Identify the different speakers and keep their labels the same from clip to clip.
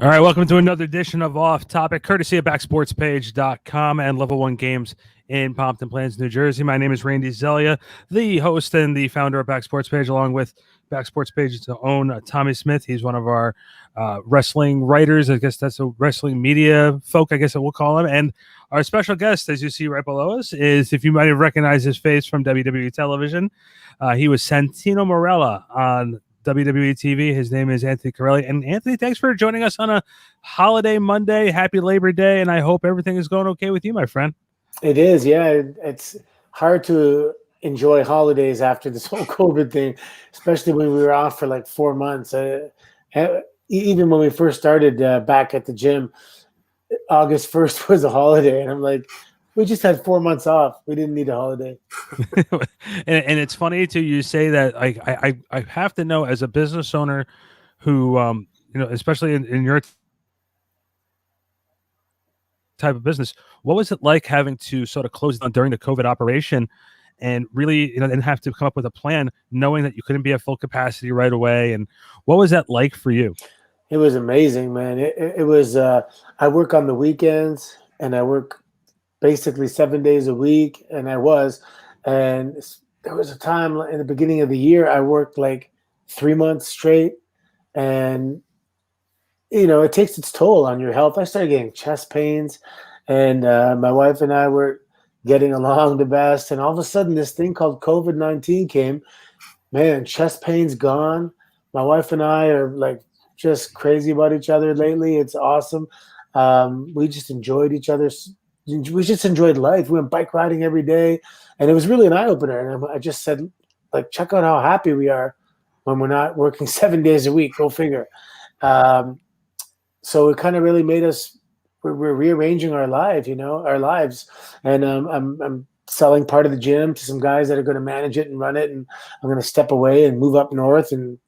Speaker 1: All right, welcome to another edition of Off Topic, courtesy of BackSportsPage.com and Level 1 Games in Pompton Plains, New Jersey. My name is Randy Zellea, the host and the founder of Back Sports Page, along with Back Sports Page's own Tommy Smith. He's one of our wrestling writers. I guess that's a wrestling media folk, I guess we'll call him. And our special guest, as you see right below us, is, if you might have recognized his face from WWE television, he was Santino Marella on WWE TV. His name is Anthony Carrelli. And Anthony, thanks for joining us on a holiday Monday. Happy Labor Day, and I hope everything is going okay with you, my friend.
Speaker 2: It is, yeah. It's hard to enjoy holidays after this whole COVID thing, especially when we were off for like 4 months. Even when we first started back at the gym, August 1st was a holiday, and I'm like, we just had 4 months off. We didn't need a holiday.
Speaker 1: and it's funny to you say that. I have to know, as a business owner who, especially in your type of business, what was it like having to sort of close down during the COVID operation and really, and have to come up with a plan knowing that you couldn't be at full capacity right away? And what was that like for you?
Speaker 2: It was amazing, man. It was, I work on the weekends and I work basically 7 days a week. And there was a time in the beginning of the year, I worked like 3 months straight, and it takes its toll on your health. I started getting chest pains, and my wife and I were getting along the best. And all of a sudden, this thing called COVID-19 came. Man, chest pains gone. My wife and I are like just crazy about each other lately. It's awesome. We just enjoyed each other. We just enjoyed life. We went bike riding every day, and it was really an eye opener. And I just said, like, check out how happy we are when we're not working 7 days a week. Go figure. So it kind of really made us. We're rearranging our lives. And I'm selling part of the gym to some guys that are going to manage it and run it, and I'm going to step away and move up north and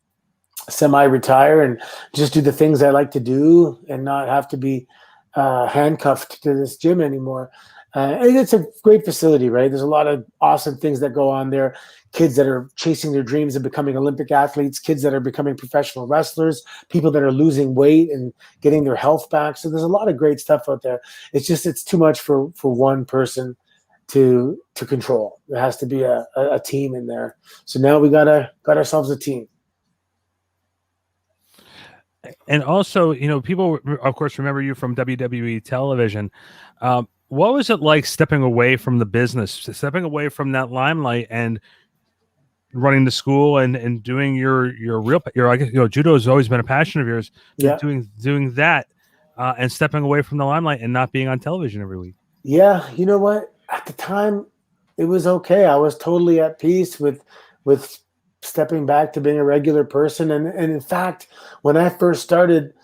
Speaker 2: semi-retire and just do the things I like to do and not have to be handcuffed to this gym anymore. And it's a great facility, right? There's a lot of awesome things that go on there. Kids that are chasing their dreams of becoming Olympic athletes, kids that are becoming professional wrestlers, people that are losing weight and getting their health back. So there's a lot of great stuff out there. It's too much for one person to control. There has to be a team in there. So now we got ourselves a team.
Speaker 1: And also, people, of course, remember you from WWE television. What was it like stepping away from the business, stepping away from that limelight and running the school and doing your I guess, judo has always been a passion of yours.
Speaker 2: Yeah.
Speaker 1: Doing that and stepping away from the limelight and not being on television every week.
Speaker 2: Yeah. You know what? At the time, it was okay. I was totally at peace with stepping back to being a regular person. And in fact, when I first started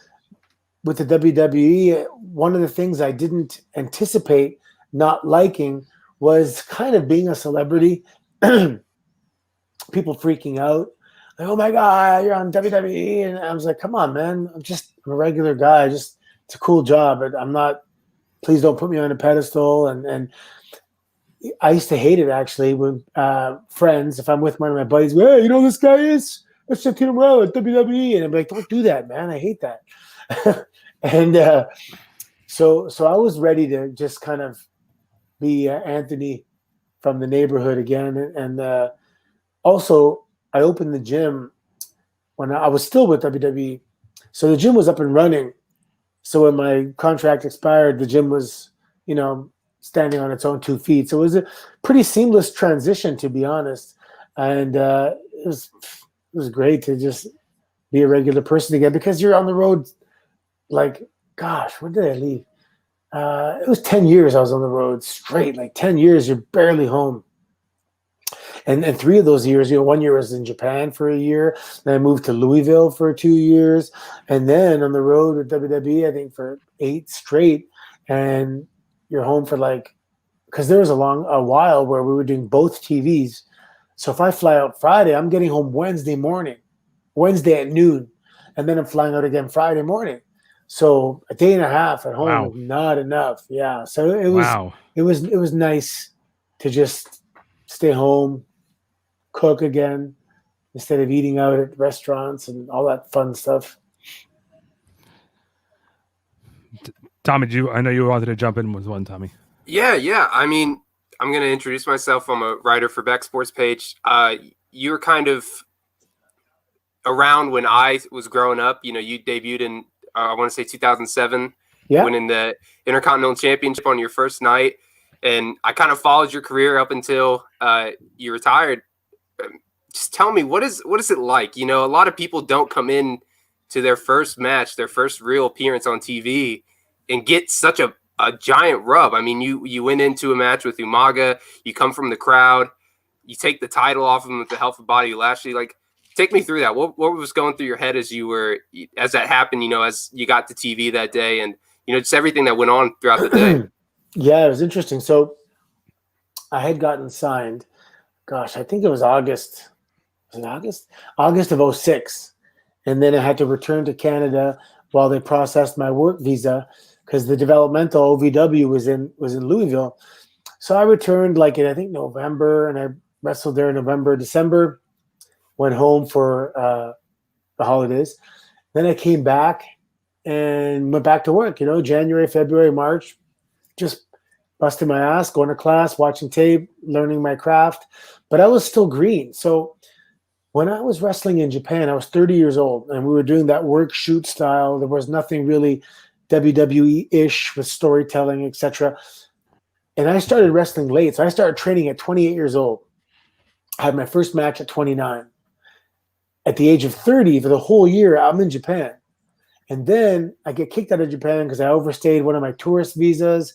Speaker 2: with the WWE, one of the things I didn't anticipate not liking was kind of being a celebrity. People freaking out. Like, oh my God, you're on WWE. And I was like, come on, man. I'm a regular guy. It's a cool job. But I'm not, please don't put me on a pedestal. And I used to hate it, actually, when friends, if I'm with one of my buddies, hey, you know who this guy is? That's Santino Marella at WWE. And I'm like, don't do that, man. I hate that. And so I was ready to just kind of be Anthony from the neighborhood again. And also, I opened the gym when I was still with WWE. So the gym was up and running. So when my contract expired, the gym was, standing on its own 2 feet. So it was a pretty seamless transition, to be honest. And it was great to just be a regular person again, because you're on the road. Like, gosh, when did I leave? It was 10 years I was on the road straight. Like 10 years, you're barely home. And 3 of those years, 1 year was in Japan for a year. Then I moved to Louisville for 2 years. And then on the road with WWE, I think for 8 straight. And you're home for because there was a while where we were doing both TVs. So if I fly out Friday, I'm getting home Wednesday at noon. And then I'm flying out again Friday morning. So a day and a half at home is not enough. Yeah. So it was nice to just stay home, cook again, instead of eating out at restaurants and all that fun stuff.
Speaker 1: Tommy, I know you wanted to jump in with one, Tommy.
Speaker 3: Yeah. I mean, I'm going to introduce myself. I'm a writer for Back Sports Page. You were kind of around when I was growing up. You debuted in, I want to say 2007, winning the Intercontinental Championship on your first night. And I kind of followed your career up until you retired. Just tell me, what is it like? A lot of people don't come in to their first match, their first real appearance on TV, and get such a giant rub. I mean, you went into a match with Umaga, you come from the crowd, you take the title off him with the help of Bobby Lashley. Like, take me through that. What was going through your head as that happened, as you got to TV that day, and just everything that went on throughout the day?
Speaker 2: Yeah, it was interesting. So I had gotten signed, gosh, I think it was August. Was it August? August of 2006. And then I had to return to Canada while they processed my work visa because the developmental OVW was in Louisville. So I returned in, I think, November, and I wrestled there in November, December, went home for the holidays. Then I came back and went back to work, January, February, March, just busting my ass, going to class, watching tape, learning my craft. But I was still green. So when I was wrestling in Japan, I was 30 years old, and we were doing that work shoot style. There was nothing really WWE-ish with storytelling, etc. And I started wrestling late. So I started training at 28 years old. I had my first match at 29. At the age of 30, for the whole year, I'm in Japan. And then I get kicked out of Japan because I overstayed one of my tourist visas,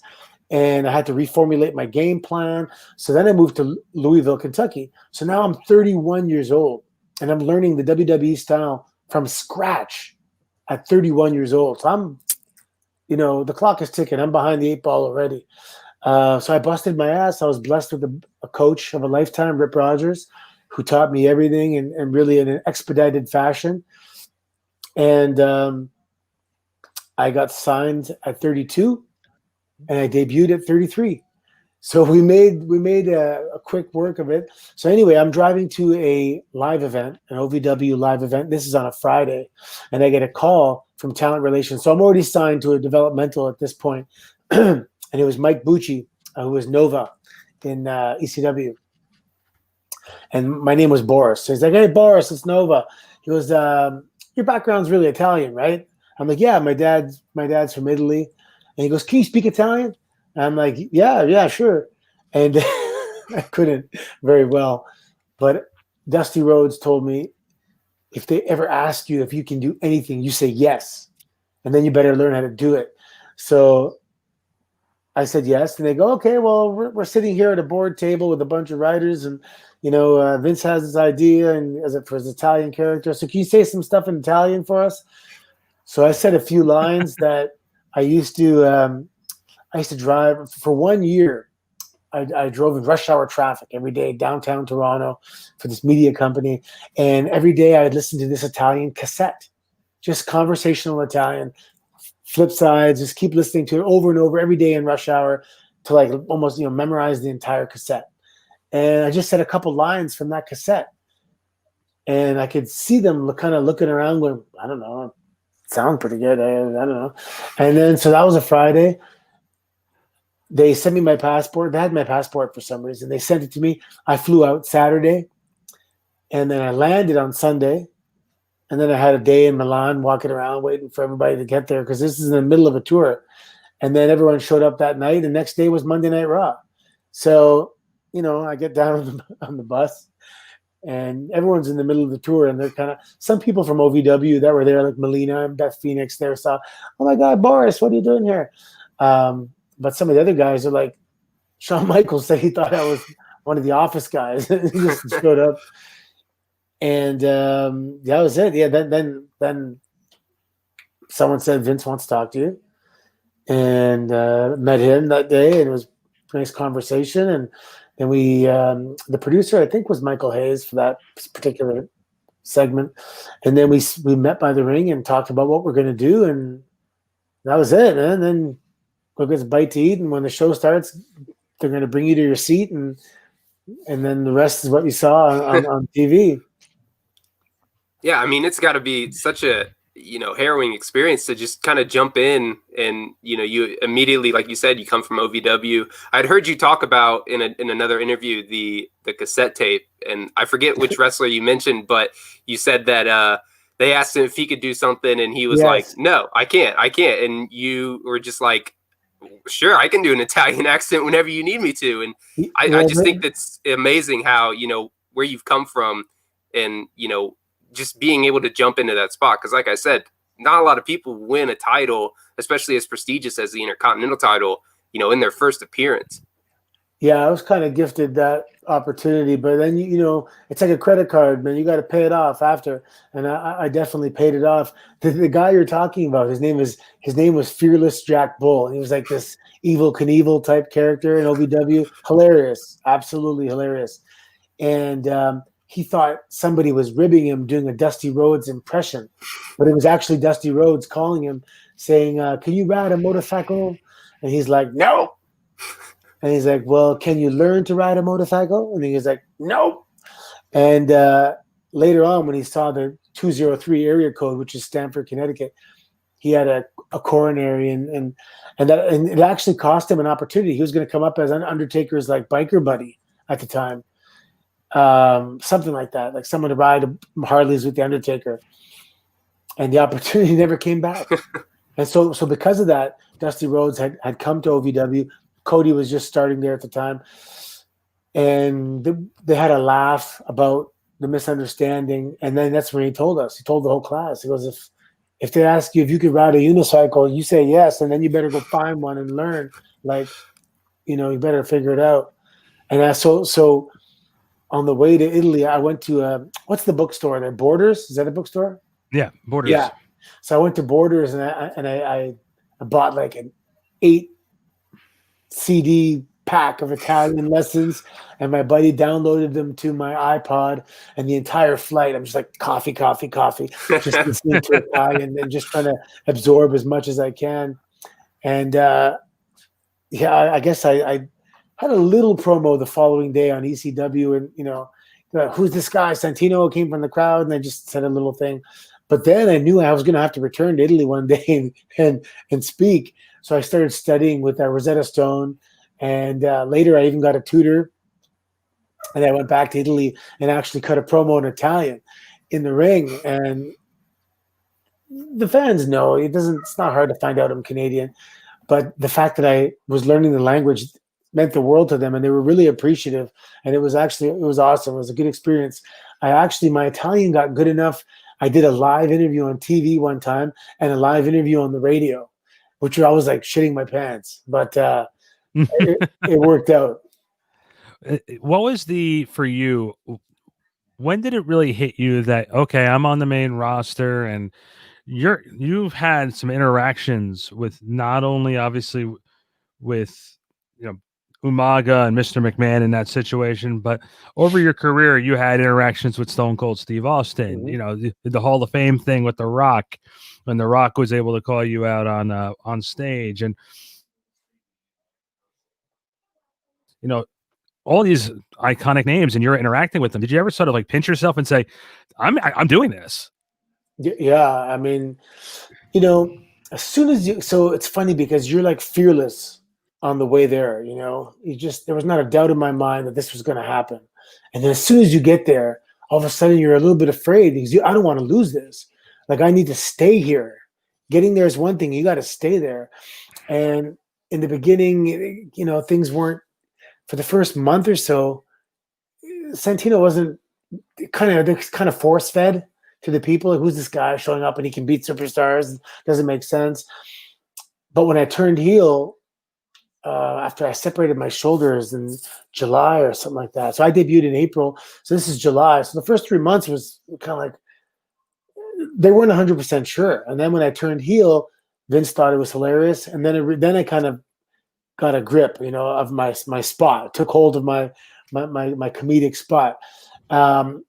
Speaker 2: and I had to reformulate my game plan. So then I moved to Louisville, Kentucky. So now I'm 31 years old, and I'm learning the WWE style from scratch at 31 years old. So I'm, the clock is ticking. I'm behind the 8 ball already. So I busted my ass. I was blessed with a coach of a lifetime, Rip Rogers, who taught me everything and really in an expedited fashion. And I got signed at 32. And I debuted at 33. So we made a quick work of it. So anyway, I'm driving to a live event, an OVW live event. This is on a Friday. And I get a call from talent relations. So I'm already signed to a developmental at this point. And it was Mike Bucci, who was Nova in ECW. And my name was Boris. So he's like, "Hey, Boris, it's Nova." He goes, "Your background's really Italian, right?" I'm like, "Yeah, my dad's from Italy." And he goes, "Can you speak Italian?" And I'm like, yeah, sure. And I couldn't very well. But Dusty Rhodes told me, if they ever ask you if you can do anything, you say yes. And then you better learn how to do it. So I said yes. And they go, "Okay, well, we're sitting here at a board table with a bunch of writers. And, Vince has this idea and for his Italian character. So can you say some stuff in Italian for us?" So I said a few lines that I used to drive for 1 year. I drove in rush hour traffic every day downtown Toronto for this media company. And every day I would listen to this Italian cassette, just conversational Italian, flip sides, just keep listening to it over and over every day in rush hour to almost, memorize the entire cassette. And I just said a couple lines from that cassette. And I could see them kind of looking around going, I don't know, sound pretty good. I don't know. And then, so that was a Friday. They sent me my passport. They had my passport for some reason. They sent it to me. I flew out Saturday, and then I landed on Sunday. And then I had a day in Milan walking around waiting for everybody to get there because this is in the middle of a tour. And then everyone showed up that night. And next day was Monday Night Raw. So, I get down on the bus. And everyone's in the middle of the tour, and they're kind of some people from OVW that were there, like Melina and Beth Phoenix. They saw, "Oh my God, Boris, what are you doing here?" But some of the other guys are like, Shawn Michaels said he thought I was one of the Office guys. He just showed up, and that was it. Yeah, then someone said Vince wants to talk to you, and met him that day, and it was a nice conversation. And then we, the producer, I think, was Michael Hayes for that particular segment. And then we met by the ring and talked about what we're going to do. And that was it. And then go get a bite to eat. And when the show starts, they're going to bring you to your seat. And then the rest is what you saw on TV.
Speaker 3: Yeah, I mean, it's got to be such a harrowing experience to just kind of jump in. And, you immediately, like you said, you come from OVW. I'd heard you talk about in another interview, the cassette tape, and I forget which wrestler you mentioned, but you said that, they asked him if he could do something and he was like, no, I can't. And you were just like, sure, I can do an Italian accent whenever you need me to. And I just think that's amazing how, where you've come from and, just being able to jump into that spot. Because like I said, not a lot of people win a title, especially as prestigious as the Intercontinental title, in their first appearance.
Speaker 2: Yeah, I was kind of gifted that opportunity, but then, it's like a credit card, man. You got to pay it off after. And I definitely paid it off. The guy you're talking about, his name was Fearless Jack Bull. And he was like this Evil Knievel type character in OVW. Hilarious. Absolutely hilarious. And, he thought somebody was ribbing him doing a Dusty Rhodes impression, but it was actually Dusty Rhodes calling him saying, can you ride a motorcycle? And he's like, no. And he's like, well, can you learn to ride a motorcycle? And he's like, nope. And later on, when he saw the 203 area code, which is Stamford, Connecticut, he had a coronary and it actually cost him an opportunity. He was going to come up as an Undertaker's like biker buddy at the time. Something like that, like someone to ride Harleys with the Undertaker, and the opportunity never came back. And so because of that, Dusty Rhodes had come to OVW. Cody was just starting there at the time, and they had a laugh about the misunderstanding. And then that's when he told the whole class, he goes, if they ask you if you could ride a unicycle, you say yes, and then you better go find one and learn. Like, you better figure it out. And so. On the way to Italy, I went to what's the bookstore there? Borders? Is that a bookstore?
Speaker 1: Yeah, Borders.
Speaker 2: Yeah. So I went to Borders and I bought like an 8 CD pack of Italian lessons, and my buddy downloaded them to my iPod. And the entire flight, I'm just like coffee, just listening to Italian and just trying to absorb as much as I can. And I guess I had a little promo the following day on ECW, and who's this guy? Santino came from the crowd, and I just said a little thing. But then I knew I was going to have to return to Italy one day and speak. So I started studying with Rosetta Stone, and later I even got a tutor. And I went back to Italy and actually cut a promo in Italian in the ring. And the fans know it's not hard to find out I'm Canadian, but the fact that I was learning the language meant the world to them, and they were really appreciative. And it was awesome. It was a good experience. My Italian got good enough. I did a live interview on TV one time and a live interview on the radio, which I was like shitting my pants, but it worked out.
Speaker 1: What was for you, when did it really hit you that, okay, I'm on the main roster and you've had some interactions with not only obviously with, Umaga and Mr. McMahon in that situation, but over your career, you had interactions with Stone Cold Steve Austin,
Speaker 2: Mm-hmm.
Speaker 1: The Hall of Fame thing with The Rock, when The Rock was able to call you out on stage, and, all these iconic names, and you're interacting with them. Did you ever sort of like pinch yourself and say, I'm doing this?
Speaker 2: Yeah. I mean, as soon as so it's funny because you're like fearless on the way there, there was not a doubt in my mind that this was going to happen. And then as soon as you get there, all of a sudden you're a little bit afraid because I don't want to lose this. Like, I need to stay here. Getting there is one thing. You got to stay there. And in the beginning, things weren't, for the first month or so, Santino wasn't kind of force fed to the people. Like, who's this guy showing up and he can beat superstars? Doesn't make sense. But when I turned heel, after I separated my shoulders in July or something like that. So I debuted in April. So this is July. So the first 3 months was kind of like, they weren't 100% sure. And then when I turned heel, Vince thought it was hilarious. And then I kind of got a grip, of my spot, took hold of my comedic spot. And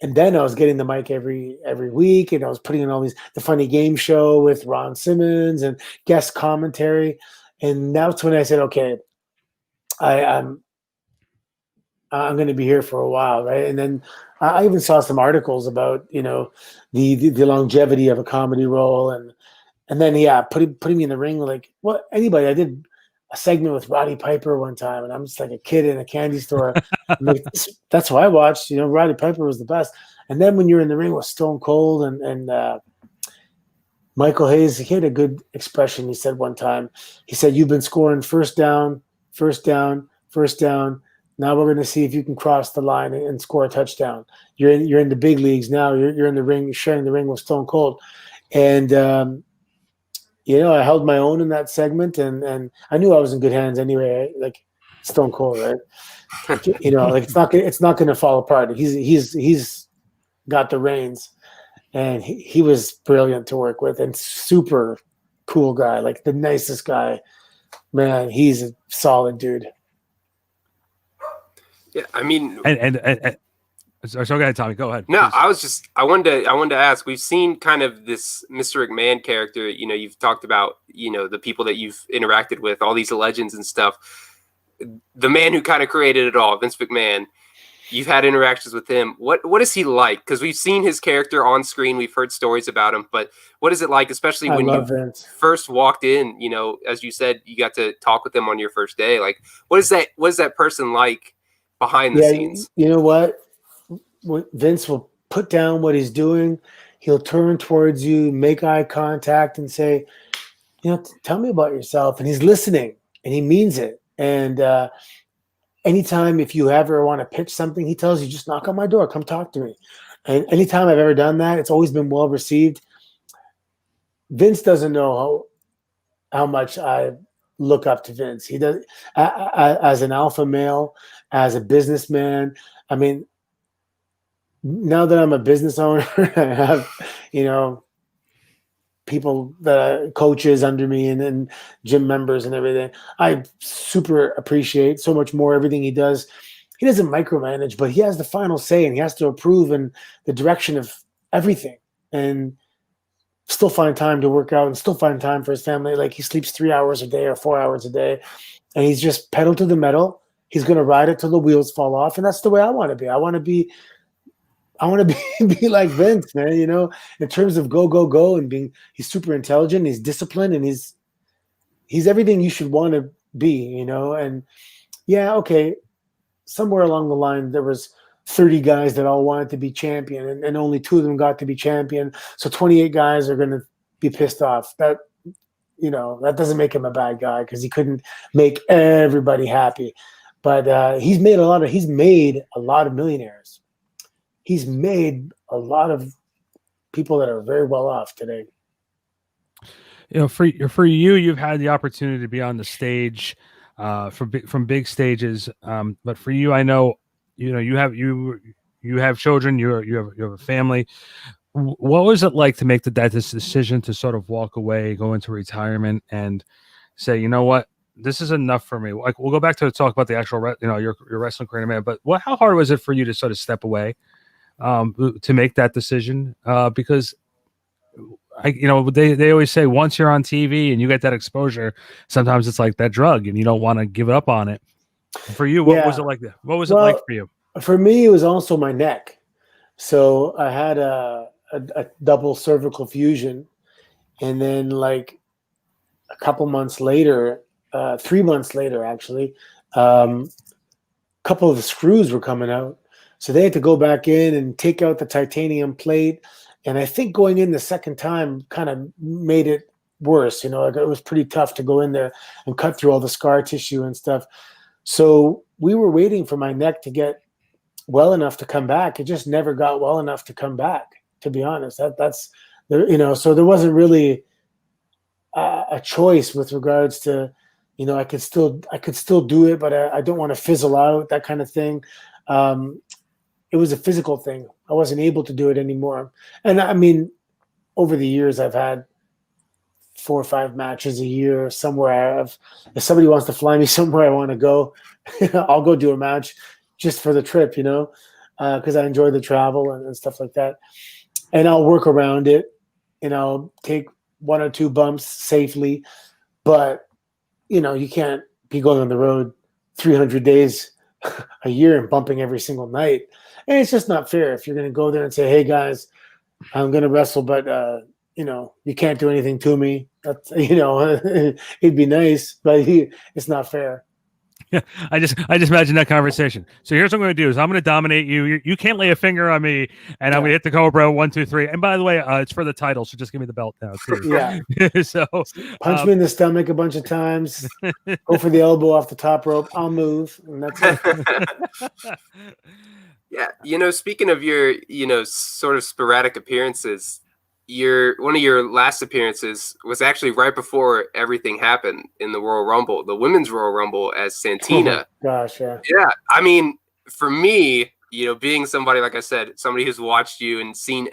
Speaker 2: then I was getting the mic every week, and I was putting in the funny game show with Ron Simmons and guest commentary. And that's when I said, okay, I'm I'm going to be here for a while, right? And then I even saw some articles about, you know, the longevity of a comedy role, and then putting me in the ring like what anybody. I did a segment with Roddy Piper one time, and I'm just like a kid in a candy store. I'm like, that's why I watched. You know, Roddy Piper was the best. And then when you're in the ring with Stone Cold and Michael Hayes, he had a good expression. He said one time, he said, "You've been scoring first down, first down, first down. Now we're going to see if you can cross the line and score a touchdown. You're in the big leagues now. You're in the ring. You're sharing the ring with Stone Cold." And you know, I held my own in that segment, and I knew I was in good hands anyway. Like Stone Cold, right? You know, like it's not going to fall apart. He's got the reins. And he was brilliant to work with and super cool guy, like the nicest guy. Man, he's a solid dude.
Speaker 3: Yeah, I mean,
Speaker 1: so go ahead, Tommy. Go ahead.
Speaker 3: No,
Speaker 1: please.
Speaker 3: I wanted to ask. We've seen kind of this Mr. McMahon character. You know, you've talked about, you know, the people that you've interacted with, all these legends and stuff. The man who kind of created it all, Vince McMahon. You've had interactions with him. What is he like? Because we've seen his character on screen. We've heard stories about him. But what is it like, especially when you first walked in? You know, as you said, you got to talk with him on your first day. Like, what is that person like behind the scenes?
Speaker 2: You know what? Vince will put down what he's doing. He'll turn towards you, make eye contact, and say, you know, tell me about yourself. And he's listening, and he means it. And anytime if you ever want to pitch something, he tells you, just knock on my door, come talk to me. And anytime I've ever done that, it's always been well received. Vince doesn't know how much I look up to Vince. He does, as an alpha male, as a businessman. I mean, now that I'm a business owner, I have, you know, people coaches under me and gym members and everything. I super appreciate so much more everything he does. He doesn't micromanage, but he has the final say, and he has to approve in the direction of everything, and still find time to work out and still find time for his family. Like he sleeps 3 hours a day or 4 hours a day, and he's just pedal to the metal. He's going to ride it till the wheels fall off. And that's the way I want to be. I want to be like Vince, man, you know, in terms of go, and he's super intelligent, he's disciplined, and he's everything you should want to be, you know. And yeah, okay, somewhere along the line, there was 30 guys that all wanted to be champion, and only 2 of them got to be champion. So 28 guys are going to be pissed off. That, you know, that doesn't make him a bad guy, because he couldn't make everybody happy. But he's made a lot of millionaires. He's made a lot of people that are very well off today.
Speaker 1: You know, for you, you've had the opportunity to be on the stage from big stages. But for you, I know, you know, you have children, you have a family. What was it like to make that decision to sort of walk away, go into retirement, and say, you know what, this is enough for me? Like, we'll go back to talk about the actual, you know, your wrestling career in a minute. But how hard was it for you to sort of step away, to make that decision? Because you know, they always say once you're on TV and you get that exposure, sometimes it's like that drug, and you don't want to give up on it. For you, what was it like? What was it like for you?
Speaker 2: For me, it was also my neck. So I had a double cervical fusion, and then like a couple months later, 3 months later, actually, a couple of the screws were coming out. So they had to go back in and take out the titanium plate. And I think going in the second time kind of made it worse. You know, like it was pretty tough to go in there and cut through all the scar tissue and stuff. So we were waiting for my neck to get well enough to come back. It just never got well enough to come back, to be honest. That's, you know, so there wasn't really a choice with regards to, you know, I could still do it, but I don't want to fizzle out, that kind of thing. It was a physical thing. I wasn't able to do it anymore. And I mean, over the years, I've had 4 or 5 matches a year somewhere. If somebody wants to fly me somewhere I want to go, I'll go do a match just for the trip, you know, because I enjoy the travel and stuff like that. And I'll work around it, and I'll take 1 or 2 bumps safely. But, you know, you can't be going on the road 300 days a year and bumping every single night. And it's just not fair if you're going to go there and say, hey, guys, I'm going to wrestle, but, you can't do anything to me. That's, it'd be nice, but it's not fair.
Speaker 1: Yeah, I just imagine that conversation. So here's what I'm going to do: is I'm going to dominate you. You can't lay a finger on me, and I'm going to hit the Cobra 1, 2, 3. And by the way, it's for the title, so just give me the belt now too.
Speaker 2: Yeah.
Speaker 1: So
Speaker 2: punch me in the stomach a bunch of times. Go for the elbow off the top rope. I'll move, and that's it.
Speaker 3: Yeah, speaking of your, sort of sporadic appearances, one of your last appearances was actually right before everything happened in the Royal Rumble, the Women's Royal Rumble, as Santina.
Speaker 2: Oh gosh, yeah.
Speaker 3: Yeah, I mean, for me, being somebody, like I said, somebody who's watched you and seen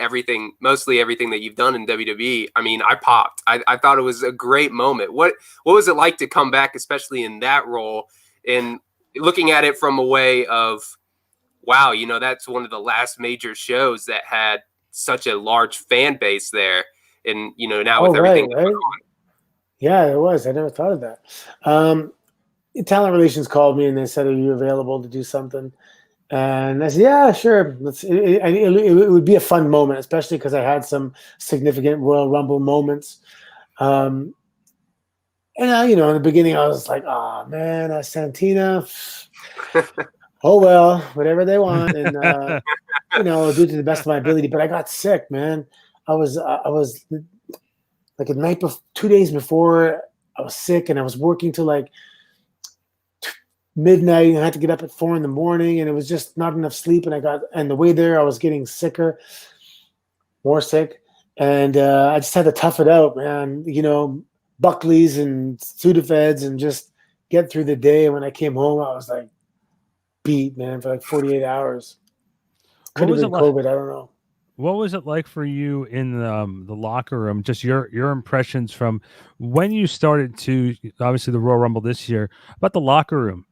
Speaker 3: mostly everything that you've done in WWE, I mean, I popped. I thought it was a great moment. What was it like to come back, especially in that role, and looking at it from a way of, wow, that's one of the last major shows that had such a large fan base there, and now with everything going on.
Speaker 2: Yeah, it was. I never thought of that. Talent Relations called me and they said, are you available to do something? And I said, yeah, sure. It would be a fun moment, especially because I had some significant Royal Rumble moments. And in the beginning I was like, oh man, Santina, oh well, whatever they want, and I'll do it to the best of my ability. But I got sick, man. I was like a night 2 days before, I was sick, and I was working till like midnight, and I had to get up at 4 a.m, and it was just not enough sleep. And the way there, I was getting sicker, more sick, and I just had to tough it out, man. Buckleys and Sudafeds, and just get through the day. And when I came home, I was like beat, man, for like 48 hours. Could have been COVID. I don't know.
Speaker 1: What was it like for you in the locker room? Just your impressions from when you started to, obviously the Royal Rumble this year, about the locker room.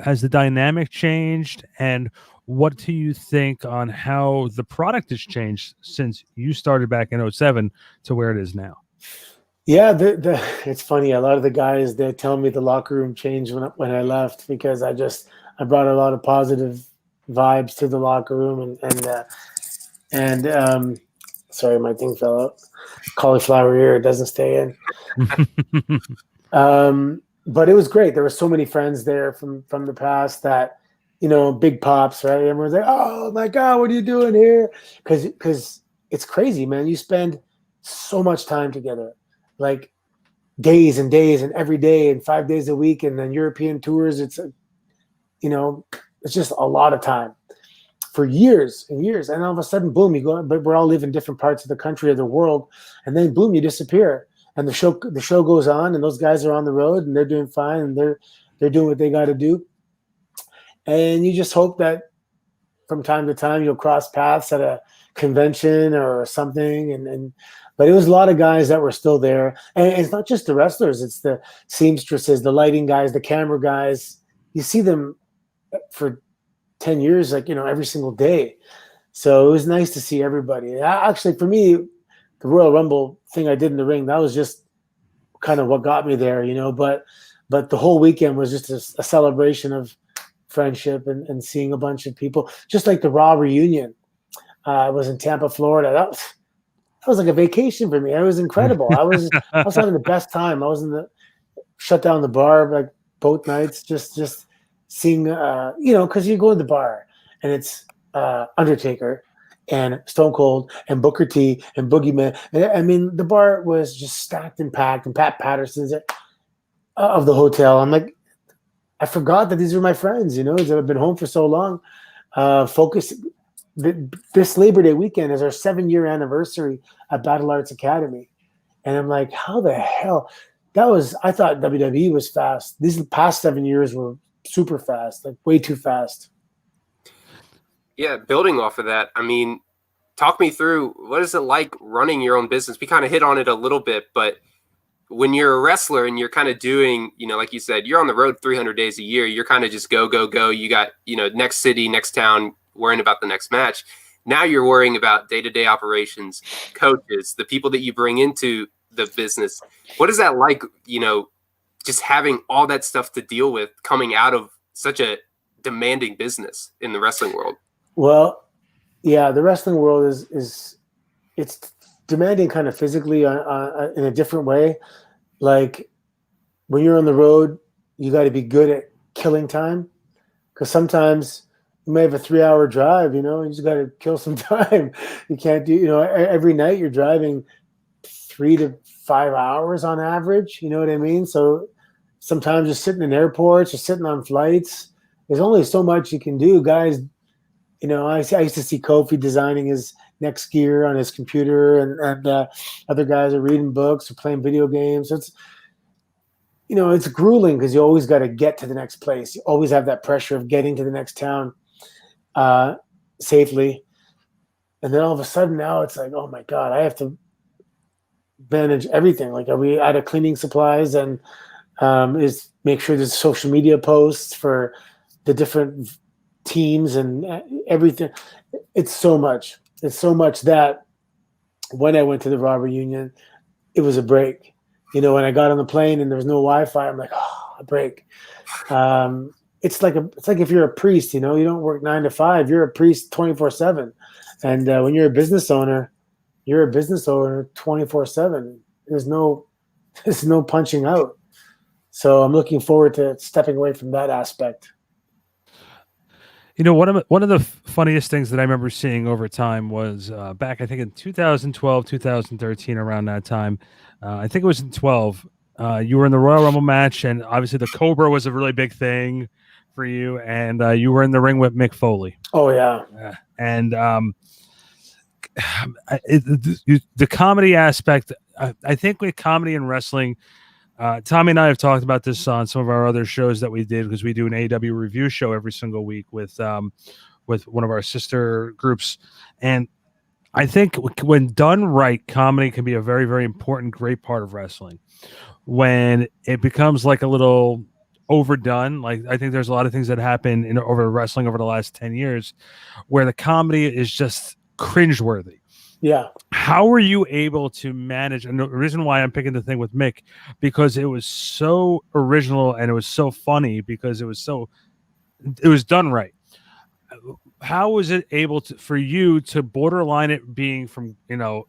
Speaker 1: Has the dynamic changed, and what do you think on how the product has changed since you started back in 2007 to where it is now?
Speaker 2: Yeah, it's funny. A lot of the guys, they tell me the locker room changed when I left, because I brought a lot of positive vibes to the locker room, and sorry, my thing fell out. Cauliflower ear, it doesn't stay in. But it was great. There were so many friends there from the past that, big pops, right? Everyone's like, oh my God, what are you doing here? Because it's crazy, man. You spend so much time together, like days and days and every day and 5 days a week, and then European tours. It's just a lot of time for years and years. And all of a sudden, boom, you go, but we're all living in different parts of the country or the world. And then boom, you disappear. And the show goes on, and those guys are on the road, and they're doing fine, and they're doing what they got to do. And you just hope that from time to time you'll cross paths at a convention or something. But it was a lot of guys that were still there. And it's not just the wrestlers, it's the seamstresses, the lighting guys, the camera guys. You see them for 10 years, like, every single day. So it was nice to see everybody. Actually, for me, the Royal Rumble thing I did in the ring, that was just kind of what got me there, but the whole weekend was just a celebration of friendship and seeing a bunch of people, just like the Raw reunion. I was in Tampa, Florida. That was like a vacation for me. It was incredible. I was having the best time. I was shut down the bar like both nights, just seeing, because you go to the bar and it's Undertaker and Stone Cold and Booker T and Boogeyman. I mean, the bar was just stacked and packed, and Pat Patterson's of the hotel. I'm like, I forgot that these are my friends, that have been home for so long. This Labor Day weekend is our 7-year anniversary at Battle Arts Academy. And I'm like, how the hell? I thought WWE was fast. These past 7 years were super fast, like way too fast.
Speaker 3: Yeah, building off of that, I mean, talk me through, what is it like running your own business? We kind of hit on it a little bit, but when you're a wrestler and you're kind of doing, like you said, you're on the road 300 days a year, you're kind of just go, go, go. You got, next city, next town, worrying about the next match. Now you're worrying about day-to-day operations, coaches, the people that you bring into the business. What is that like, just having all that stuff to deal with coming out of such a demanding business in the wrestling world.
Speaker 2: Well, yeah, the wrestling world is it's demanding kind of physically in a different way. Like when you're on the road, you got to be good at killing time, because sometimes you may have a 3-hour drive, you know, you just got to kill some time. You can't do, you know, every night you're driving 3 to 5 hours on average. You know what I mean? So sometimes just sitting in airports or sitting on flights, there's only so much you can do. Guys, you know, I used to see Kofi designing his next gear on his computer, and other guys are reading books or playing video games. So it's, you know, it's grueling because you always got to get to the next place. You always have that pressure of getting to the next town safely. And then all of a sudden now it's like, oh my God, I have to manage everything. Like, are we out of cleaning supplies? And is make sure there's social media posts for the different teams and everything. It's so much. It's so much that when I went to the Raw reunion, it was a break. You know, when I got on the plane and there was no Wi-Fi, I'm like, oh, a break. It's like if you're a priest, you know, you don't work 9 to 5. You're a priest 24/7. And when you're a business owner 24/7. There's no punching out. So I'm looking forward to stepping away from that aspect.
Speaker 1: You know, one of the funniest things that I remember seeing over time was back, I think in 2012, 2013, around that time. I think it was in 12. You were in the Royal Rumble match, and obviously the Cobra was a really big thing for you, and you were in the ring with Mick Foley.
Speaker 2: Oh yeah,
Speaker 1: and the comedy aspect. I think with comedy and wrestling. Tommy and I have talked about this on some of our other shows that we did, because we do an AEW review show every single week with one of our sister groups. And I think when done right, comedy can be a very, very important, great part of wrestling. When it becomes like a little overdone, like I think there's a lot of things that happen over wrestling over the last 10 years where the comedy is just cringeworthy.
Speaker 2: Yeah.
Speaker 1: How were you able to manage? And the reason why I'm picking the thing with Mick, because it was so original and it was so funny because it was done right. How was it able for you to borderline it being from, you know,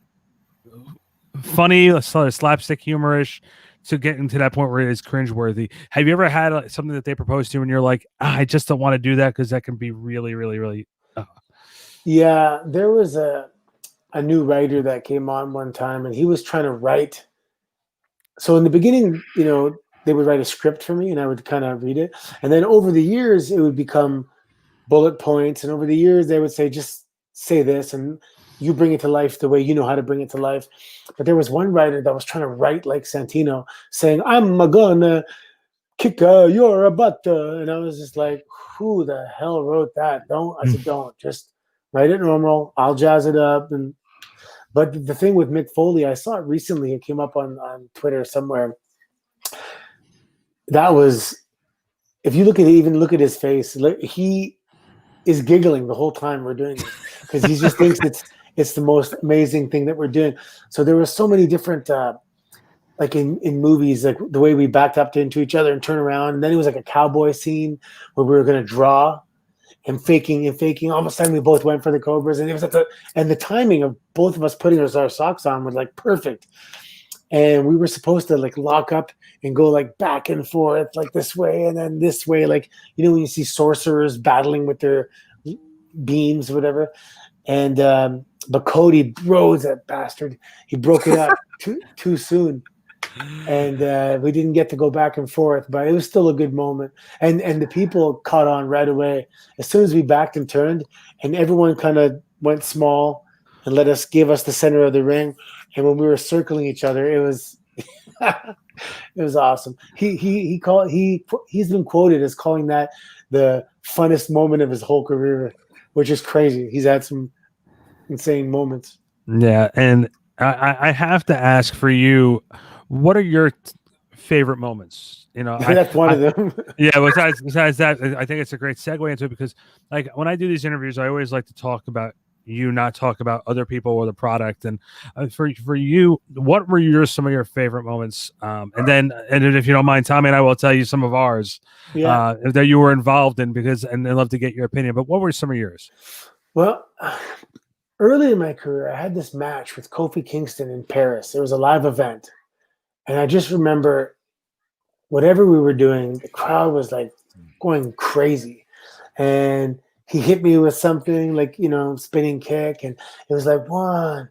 Speaker 1: funny, sort of slapstick humorish, to getting to that point where it is cringeworthy? Have you ever had something that they proposed to you and you're like, I just don't want to do that because that can be really, really, really.
Speaker 2: Yeah, there was a new writer that came on one time, and he was trying to write. So in the beginning, you know, they would write a script for me and I would kind of read it. And then over the years, it would become bullet points. And over the years, they would say, just say this and you bring it to life the way you know how to bring it to life. But there was one writer that was trying to write like Santino, saying, I'm gonna kick your butt. And I was just like, who the hell wrote that? Don't. I said, don't. Just write it normal. I'll jazz it up. But the thing with Mick Foley, I saw it recently. It came up on Twitter somewhere. That was, if you look at his face, he is giggling the whole time we're doing this because he just thinks it's the most amazing thing that we're doing. So there were so many different, like in movies, like the way we backed up into each other and turn around. And then it was like a cowboy scene where we were going to draw. And faking. All of a sudden, we both went for the Cobras, and it was the timing of both of us putting our socks on was like perfect. And we were supposed to like lock up and go like back and forth, like this way and then this way, like, you know, when you see sorcerers battling with their beams or whatever. And but Cody, that bastard, he broke it up too soon. And we didn't get to go back and forth, but it was still a good moment. And the people caught on right away as soon as we backed and turned, and everyone kind of went small and gave us the center of the ring. And when we were circling each other, it was it was awesome. He's been quoted as calling that the funnest moment of his whole career, which is crazy. He's had some insane moments.
Speaker 1: Yeah, and I have to ask for you, what are your favorite moments? You know,
Speaker 2: that's one of them.
Speaker 1: Yeah. Besides that, I think it's a great segue into it because, like, when I do these interviews, I always like to talk about you not talk about other people or the product. And for you, what were some of your favorite moments? And then if you don't mind, Tommy and I will tell you some of ours that you were involved in, and I'd love to get your opinion. But what were some of yours?
Speaker 2: Well, early in my career, I had this match with Kofi Kingston in Paris. It was a live event. And I just remember whatever we were doing, the crowd was like going crazy. And he hit me with something like, spinning kick. And it was like 1,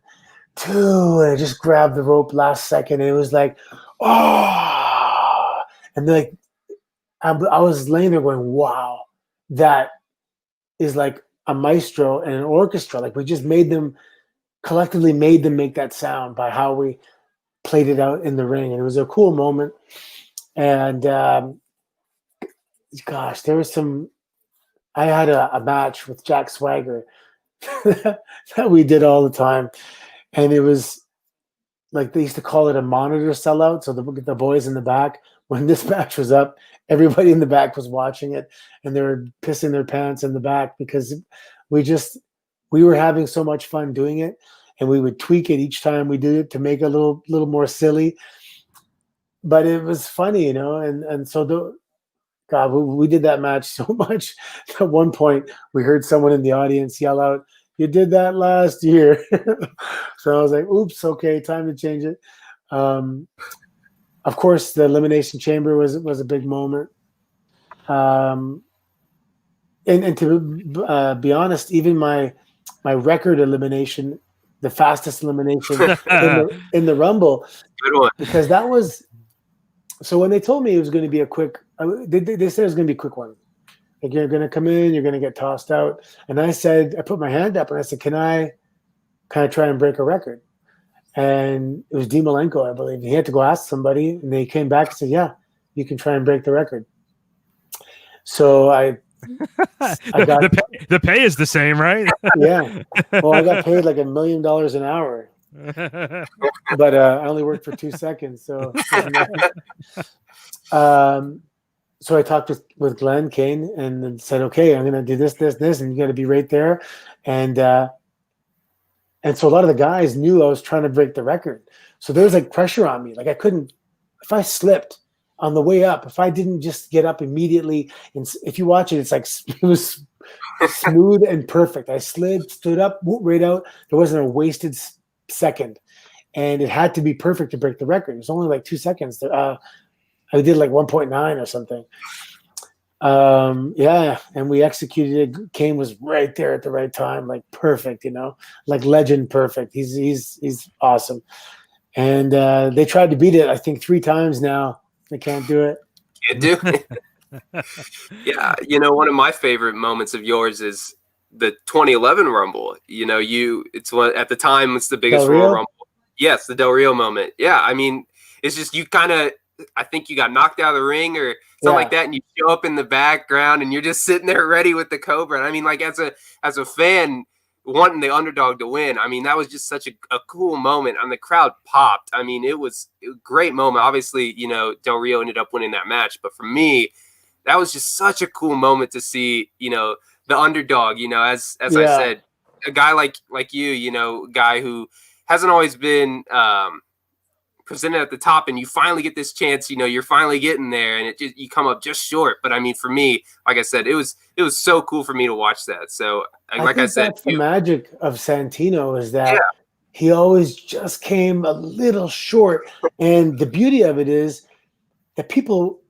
Speaker 2: 2. And I just grabbed the rope last second. And it was like, oh. And like, I was laying there going, wow, that is like a maestro and an orchestra. Like we just collectively made them make that sound by how we played it out in the ring. And it was a cool moment. And gosh, there was I had a match with Jack Swagger that we did all the time. And it was like, they used to call it a monitor sellout. So the boys in the back, when this match was up, everybody in the back was watching it and they were pissing their pants in the back because we were having so much fun doing it. And we would tweak it each time we did it to make it a little more silly. But it was funny, and so we did that match so much. At one point, we heard someone in the audience yell out, "You did that last year." So I was like, "Oops, okay, time to change it." Of course, the Elimination Chamber was a big moment. And to be honest, even my record elimination, the fastest elimination in the Rumble,
Speaker 3: good one.
Speaker 2: because that was. So when they told me it was going to be a quick, they said it was going to be a quick one. Like you're going to come in, you're going to get tossed out. And I put my hand up and I said, can I kind of try and break a record? And it was Dean Malenko, I believe. He had to go ask somebody and they came back and said, yeah, you can try and break the record. So I got
Speaker 1: the pay is the same, right?
Speaker 2: Yeah. Well, I got paid like $1 million an hour. But I only worked for 2 seconds, so so I talked with Glenn Kane and said, okay, I'm gonna do this, and you gotta be right there. And so a lot of the guys knew I was trying to break the record. So there was like pressure on me. Like I couldn't, if I slipped on the way up, if I didn't just get up immediately, and if you watch it, it's like it was smooth and perfect. I stood up, right out. There wasn't a wasted second, and it had to be perfect to break the record. It was only like 2 seconds. I did like 1.9 or something. And we executed it. Kane was right there at the right time, like perfect, like legend perfect. He's awesome. And they tried to beat it, I think 3 times now. They can't do it.
Speaker 3: Can't do it. Yeah, one of my favorite moments of yours is the 2011 Rumble. At the time it's the biggest Royal Rumble. Yes, the Del Rio moment. Yeah, I mean, it's just I think you got knocked out of the ring or something like that, and you show up in the background and you're just sitting there ready with the Cobra. And I mean, like as a fan wanting the underdog to win, I mean, that was just such a cool moment, and the crowd popped. I mean, it was a great moment. Obviously, Del Rio ended up winning that match, but for me, that was just such a cool moment to see, the underdog, as I said, a guy like you, guy who hasn't always been presented at the top, and you finally get this chance, you're finally getting there, and you come up just short. But I mean, for me, like I said, it was so cool for me to watch that. So like I said,
Speaker 2: that's the magic of Santino is that he always just came a little short. And the beauty of it is that people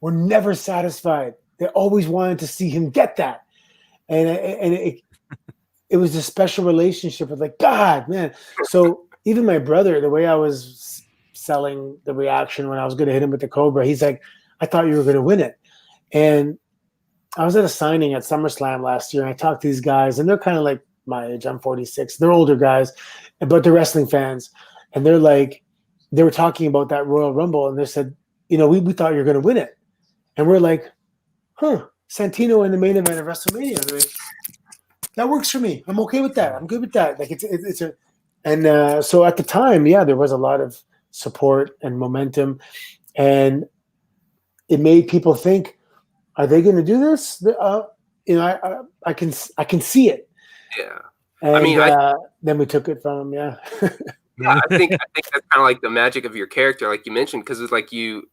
Speaker 2: were never satisfied. They always wanted to see him get that. And it was a special relationship with like, God, man. So even my brother, the way I was selling the reaction when I was going to hit him with the Cobra, he's like, I thought you were going to win it. And I was at a signing at SummerSlam last year, and I talked to these guys, and they're kind of like my age. I'm 46. They're older guys, but they're wrestling fans. And they're like, they were talking about that Royal Rumble, and they said, we thought you were going to win it. And we're like, Santino in the main event of WrestleMania. They're like, that works for me. I'm okay with that. I'm good with that. Like so at the time, there was a lot of support and momentum, and it made people think, are they going to do this? I can see it.
Speaker 3: Yeah.
Speaker 2: And
Speaker 3: I mean,
Speaker 2: then we took it from him. Yeah.
Speaker 3: yeah, I think that's kind of like the magic of your character, like you mentioned, because it's like you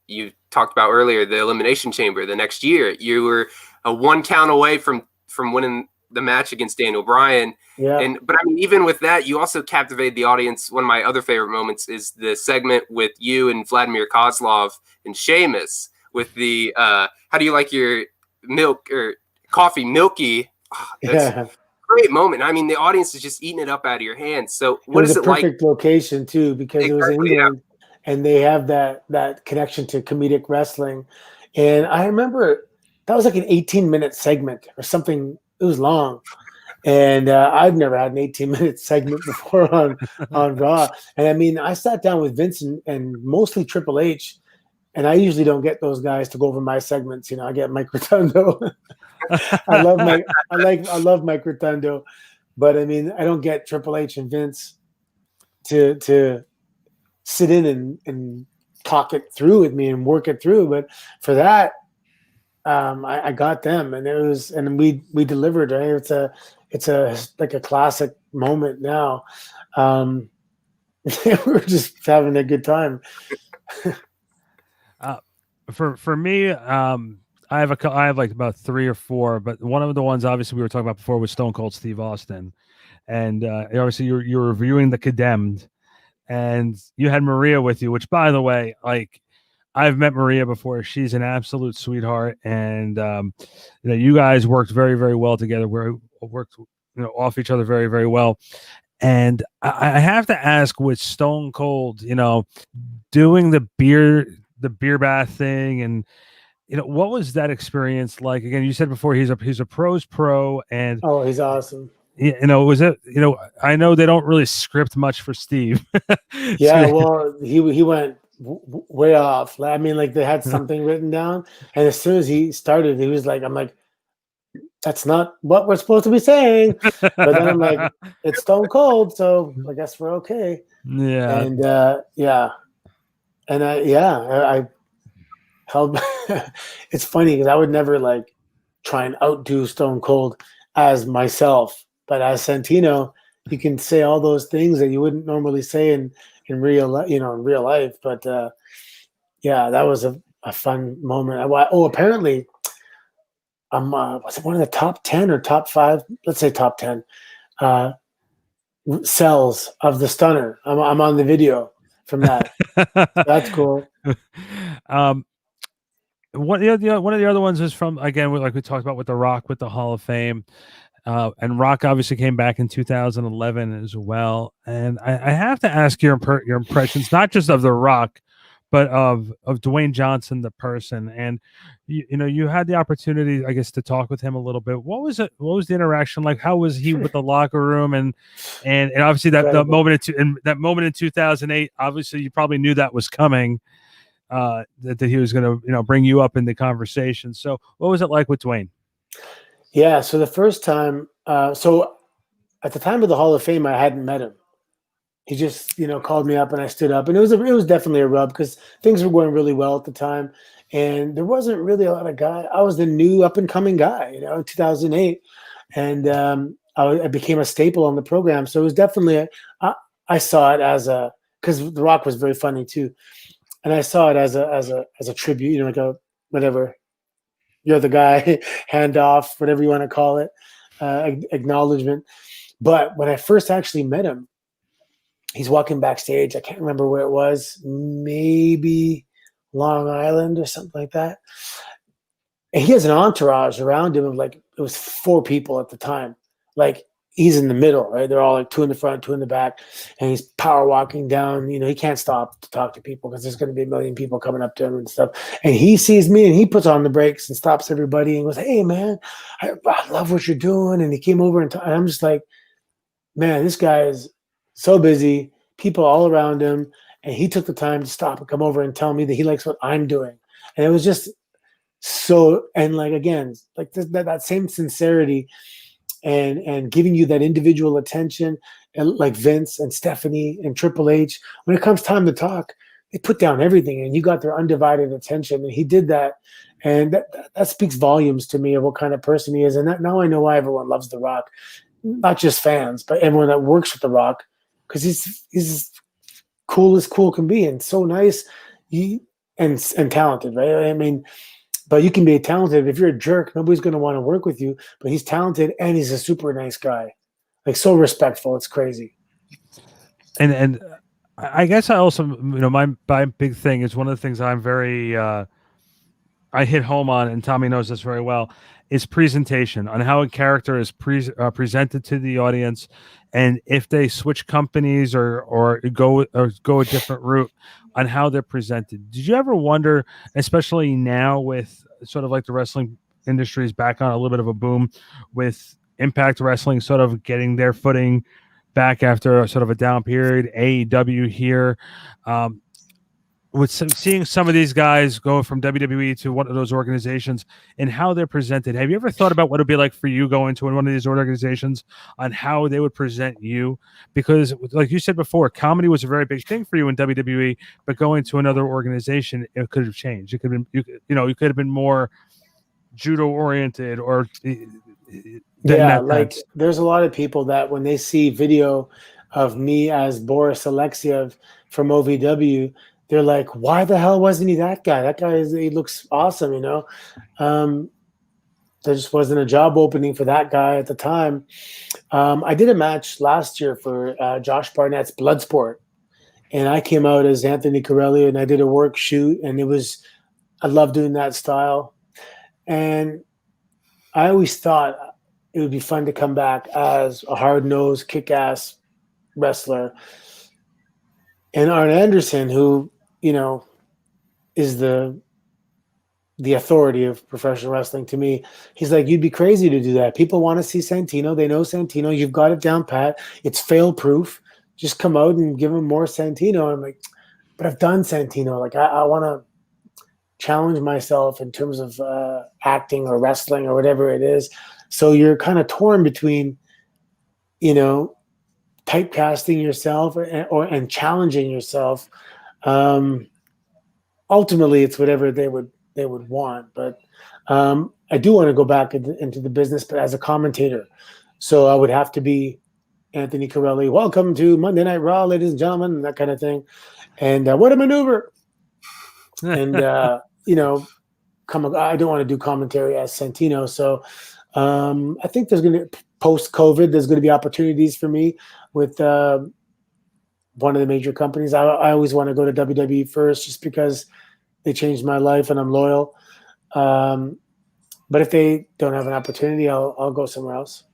Speaker 3: talked about earlier, the Elimination Chamber. The next year, you were a 1 count away from winning the match against Daniel Bryan.
Speaker 2: Yeah.
Speaker 3: But I mean, even with that, you also captivated the audience. One of my other favorite moments is the segment with you and Vladimir Kozlov and Sheamus with the how do you like your milk or coffee milky? Oh,
Speaker 2: Yeah.
Speaker 3: great moment. I mean, the audience is just eating it up out of your hands. So what is it like?
Speaker 2: It was a perfect location too, because it was in England, and they have that connection to comedic wrestling. And I remember that was like an 18-minute segment or something. It was long, and I've never had an 18-minute segment before on Raw. And I mean, I sat down with Vince and mostly Triple H, and I usually don't get those guys to go over my segments. You know, I get Mike Rotundo. I love Mike Rotundo, but I mean, I don't get Triple H and Vince to sit in and talk it through with me and work it through. But for that, I got them, and we delivered. Right? It's a like a classic moment now. We're just having a good time.
Speaker 1: For me, I have like about 3 or 4, but one of the ones obviously we were talking about before was Stone Cold Steve Austin, and obviously you're reviewing The Condemned, and you had Maria with you, which, by the way, like, I've met Maria before. She's an absolute sweetheart, and you guys worked very, very well together. We worked off each other very, very well. And I have to ask, with Stone Cold, doing the beer bath thing, and what was that experience like? Again, you said before he's a pro's pro, and
Speaker 2: oh, he's awesome.
Speaker 1: Was it? I know they don't really script much for Steve.
Speaker 2: Yeah, well, he went way off. I mean, like, they had something written down, and as soon as he started, he was like, I'm like, that's not what we're supposed to be saying. But then I'm like, it's Stone Cold, so I guess we're okay.
Speaker 1: Yeah.
Speaker 2: And I held. It's funny because I would never like try and outdo Stone Cold as myself, but as Santino, you can say all those things that you wouldn't normally say in real life. But that was a fun moment. Apparently, was it one of the top 10 or top 5? Let's say top 10 cells of the Stunner. I'm on the video from that. That's cool.
Speaker 1: One of the other ones is from, again, like we talked about with The Rock, with the Hall of Fame. And Rock obviously came back in 2011 as well. And I have to ask your impressions, not just of The Rock, but of Dwayne Johnson, the person. And you had the opportunity, I guess, to talk with him a little bit. What was it? What was the interaction like? How was he with the locker room? And obviously that moment in 2008, obviously you probably knew that was coming. That he was going to bring you up in the conversation. So what was it like with Dwayne?
Speaker 2: Yeah, so the first time, so at the time of the Hall of Fame, I hadn't met him. He just, called me up, and I stood up, and it was definitely a rub because things were going really well at the time, and there wasn't really a lot of guys. I was the new up and coming guy, in 2008, and I became a staple on the program. So it was definitely I saw it as because The Rock was very funny too, and I saw it as a tribute, like a whatever. You're the guy, handoff, whatever you want to call it, acknowledgement. But when I first actually met him, he's walking backstage. I can't remember where it was, maybe Long Island or something like that. And he has an entourage around him of like, it was 4 people at the time. Like, he's in the middle, right? They're all like 2 in the front, 2 in the back, and he's power walking down. He can't stop to talk to people because there's going to be a million people coming up to him and stuff. And he sees me, and he puts on the brakes and stops everybody and goes, "Hey, man, I love what you're doing." And he came over and I'm just like, man, this guy is so busy, people all around him, and he took the time to stop and come over and tell me that he likes what I'm doing. And it was just so, and like, again, like that same sincerity and giving you that individual attention, and like Vince and Stephanie and Triple H, when it comes time to talk, they put down everything and you got their undivided attention. And he did that. And that speaks volumes to me of what kind of person he is. And now I know why everyone loves The Rock. not just fans, but everyone that works with The Rock, because he's cool as cool can be, and so nice, and talented, right? I mean, but you can be talented. If you're a jerk, nobody's going to want to work with you. But he's talented, and he's a super nice guy, like so respectful. It's crazy.
Speaker 1: And I guess I also, my big thing is one of the things I'm very I hit home on, and Tommy knows this very well, is presentation, on how a character is presented to the audience, and if they switch companies or go a different route, on how they're presented. Did you ever wonder, especially now with sort of like the wrestling industry is back on a little bit of a boom, with Impact Wrestling sort of getting their footing back after sort of a down period, AEW here, with seeing some of these guys go from WWE to one of those organizations and how they're presented? Have you ever thought about what it'd be like for you going to one of these organizations, on how they would present you? Because like you said before, comedy was a very big thing for you in WWE, but going to another organization, it could have changed. It could have been, you could have been more judo oriented, or
Speaker 2: there's a lot of people that when they see video of me as Boris Alexiev from OVW, they're like, why the hell wasn't he that guy? That guy he looks awesome, There just wasn't a job opening for that guy at the time. I did a match last year for Josh Barnett's Bloodsport, and I came out as Anthony Carrelli, and I did a work shoot, and I love doing that style. And I always thought it would be fun to come back as a hard-nosed, kick-ass wrestler. And Arn Anderson, who, is the authority of professional wrestling to me, he's like, you'd be crazy to do that. People want to see Santino. They know Santino. You've got it down pat. It's fail-proof. Just come out and give them more Santino. I'm like, but I've done Santino. Like, I want to challenge myself in terms of acting or wrestling or whatever it is. So you're kind of torn between, typecasting yourself and challenging yourself. Ultimately, it's whatever they would want. But I do want to go back into the business, but as a commentator. So I would have to be Anthony Carrelli. Welcome to Monday Night Raw, ladies and gentlemen, and that kind of thing. And what a maneuver! And I don't want to do commentary as Santino. So I think there's going to, post-COVID, there's going to be opportunities for me with one of the major companies. I always want to go to WWE first, just because they changed my life and I'm loyal. But if they don't have an opportunity, I'll go somewhere else.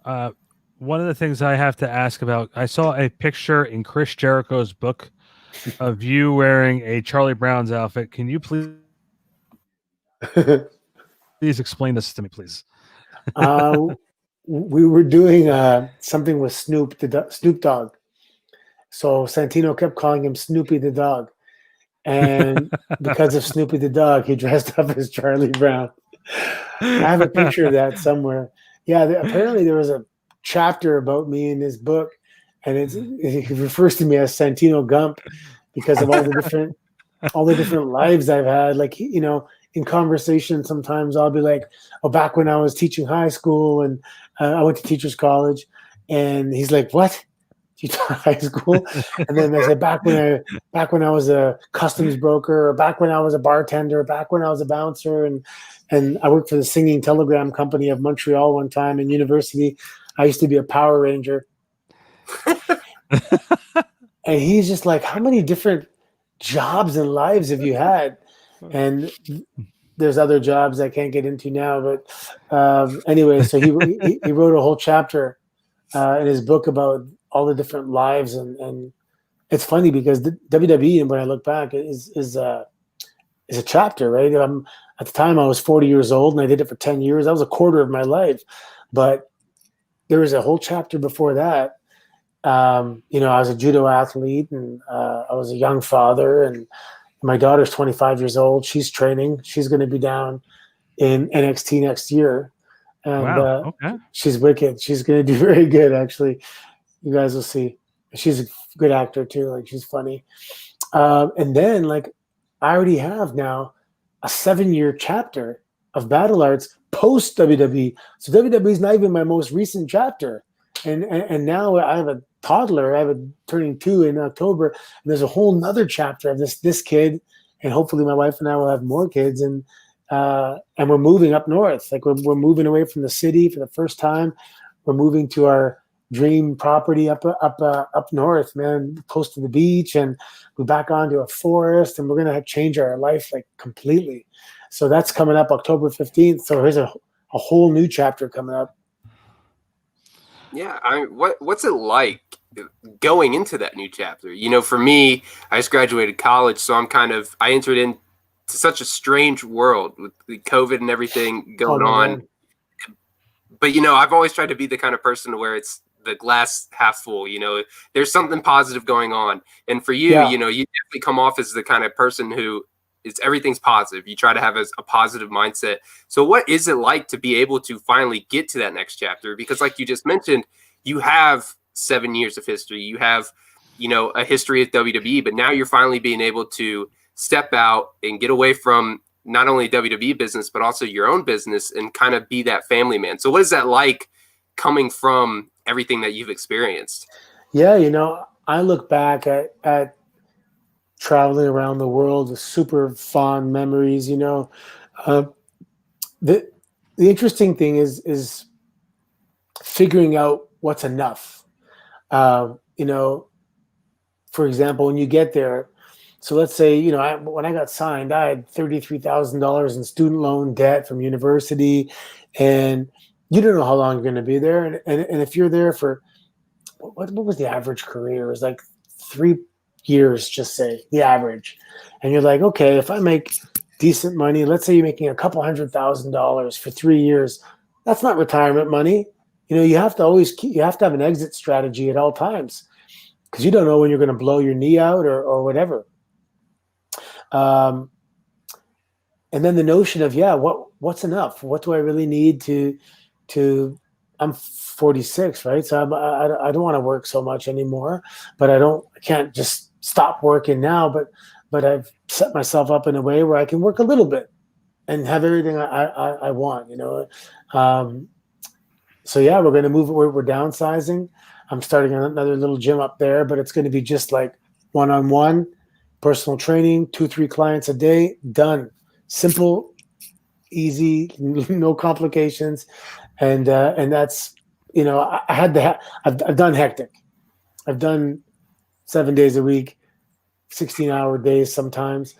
Speaker 1: One of the things I have to ask about, I saw a picture in Chris Jericho's book of you wearing a Charlie Brown's outfit. Can you please explain this to me, please?
Speaker 2: We were doing something with Snoop Dogg. So Santino kept calling him Snoopy the Dog. And because of Snoopy the Dog, he dressed up as Charlie Brown. I have a picture of that somewhere. Yeah, apparently there was a chapter about me in his book, and it refers to me as Santino Gump because of all the different lives I've had. Like, in conversation, sometimes I'll be like, oh, back when I was teaching high school and I went to teachers college, and he's like, what? You taught high school? And then I said, back when I was a customs broker, or back when I was a bartender, back when I was a bouncer, and I worked for the Singing Telegram Company of Montreal one time in university. I used to be a Power Ranger. And he's just like, how many different jobs and lives have you had? And there's other jobs I can't get into now, but anyway, so he wrote a whole chapter in his book about all the different lives, and it's funny because the WWE, and when I look back, is a chapter, right? At the time I was 40 years old and I did it for 10 years. That was a quarter of my life, but there was a whole chapter before that. I was a judo athlete, and I was a young father, and my daughter's 25 years old. She's training. She's going to be down in NXT next year. And
Speaker 1: wow. Okay.
Speaker 2: She's wicked. She's going to do very good, actually. You guys will see. She's a good actor, too. Like, she's funny. And then, like, I already have now a 7-year chapter of battle arts post WWE. So WWE is not even my most recent chapter. And now I have a toddler. I have a turning 2 in October. And there's a whole nother chapter of this kid. And hopefully my wife and I will have more kids. And we're moving up north. Like we're moving away from the city for the first time. We're moving to our dream property up north, man, close to the beach, and we're back onto a forest, and we're gonna change our life like completely. So that's coming up October 15th. So here's a whole new chapter coming up.
Speaker 3: Yeah, what's it like going into that new chapter? You know, for me, I just graduated college, so I entered into such a strange world with the COVID and everything going on.
Speaker 2: Man.
Speaker 3: But you know, I've always tried to be the kind of person where it's the glass half full. You know, there's something positive going on, and for you, you know, you definitely come off as the kind of person who is everything's positive. You try to have a positive mindset. So what is it like to be able to finally get to that next chapter? Because like you just mentioned, you have 7 years of history. You have, you know, a history of WWE, but now you're finally being able to step out and get away from not only WWE business, but also your own business and kind of be that family man. So what is that like coming from everything that you've experienced?
Speaker 2: Yeah, you know, I look back at traveling around the world with super fond memories, you know. The interesting thing is figuring out what's enough. You know, for example, when you get there, so let's say, you know, when I got signed, I had $33,000 in student loan debt from university, and you don't know how long you're going to be there. And if you're there for, what was the average career? It was like 3 years, just say the average. And you're like, okay, if I make decent money, let's say you're making a couple $100,000 for 3 years, that's not retirement money. You know, you have to have an exit strategy at all times, because you don't know when you're going to blow your knee out or whatever. And then the notion of, what's enough? What do I really need to I'm 46, right? So I don't want to work so much anymore, but I can't just stop working now, but I've set myself up in a way where I can work a little bit and have everything I want, you know? So yeah, we're going to move, we're downsizing. I'm starting another little gym up there, but it's going to be just like one-on-one personal training, 2-3 clients a day, done. Simple, easy, no complications. And that's, you know, I've done hectic. I've done 7 days a week, 16-hour days sometimes.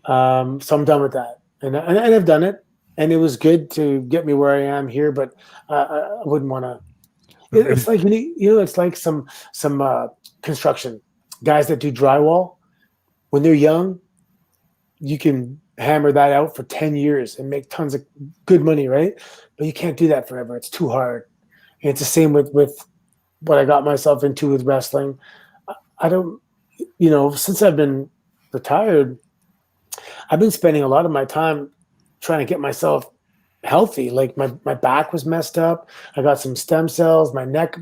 Speaker 2: So I'm done with that. And I've done it, and it was good to get me where I am here, but I wouldn't want to. It's like, you know, it's like some construction guys that do drywall. When they're young, you can hammer that out for 10 years and make tons of good money, right? But you can't do that forever. It's too hard. And it's the same with what I got myself into with wrestling. I don't, you know, since I've been retired, I've been spending a lot of my time trying to get myself healthy. Like my back was messed up. I got some stem cells. My neck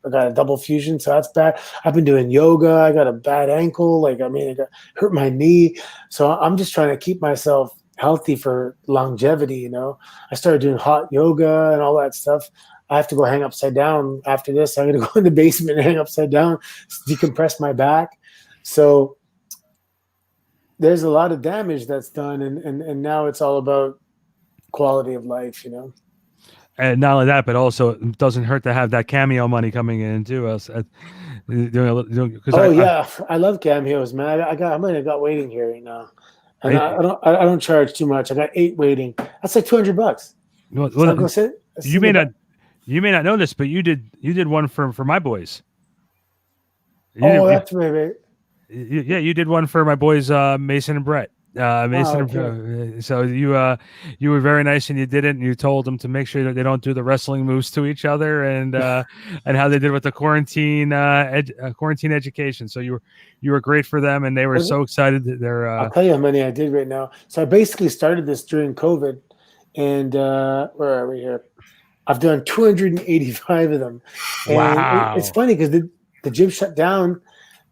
Speaker 2: I got a double fusion, so that's bad. I've been doing yoga. I got a bad ankle. Like, I mean, hurt my knee. So I'm just trying to keep myself healthy for longevity, you know. I started doing hot yoga and all that stuff. I have to go hang upside down after this. I'm going to go in the basement and hang upside down, decompress my back. So there's a lot of damage that's done, and now it's all about quality of life, you know.
Speaker 1: And not only that, but also it doesn't hurt to have that cameo money coming in to us. I love cameos, man. I might have got waiting here right now, and I don't charge too much. I got 8 waiting. That's like $200. Well,
Speaker 2: so go sit.
Speaker 1: You may not know this, but you did one for my boys.
Speaker 2: That's right.
Speaker 1: Yeah, you did one for my boys, Mason and Brett. So you were very nice, and you did it, and you told them to make sure that they don't do the wrestling moves to each other, and and how they did with the quarantine education. So you were great for them, and they were so excited that they're.
Speaker 2: I'll tell you how many I did right now. So I basically started this during COVID, and where are we here? I've done 285 of them. And
Speaker 1: wow!
Speaker 2: It's funny because the gym shut down,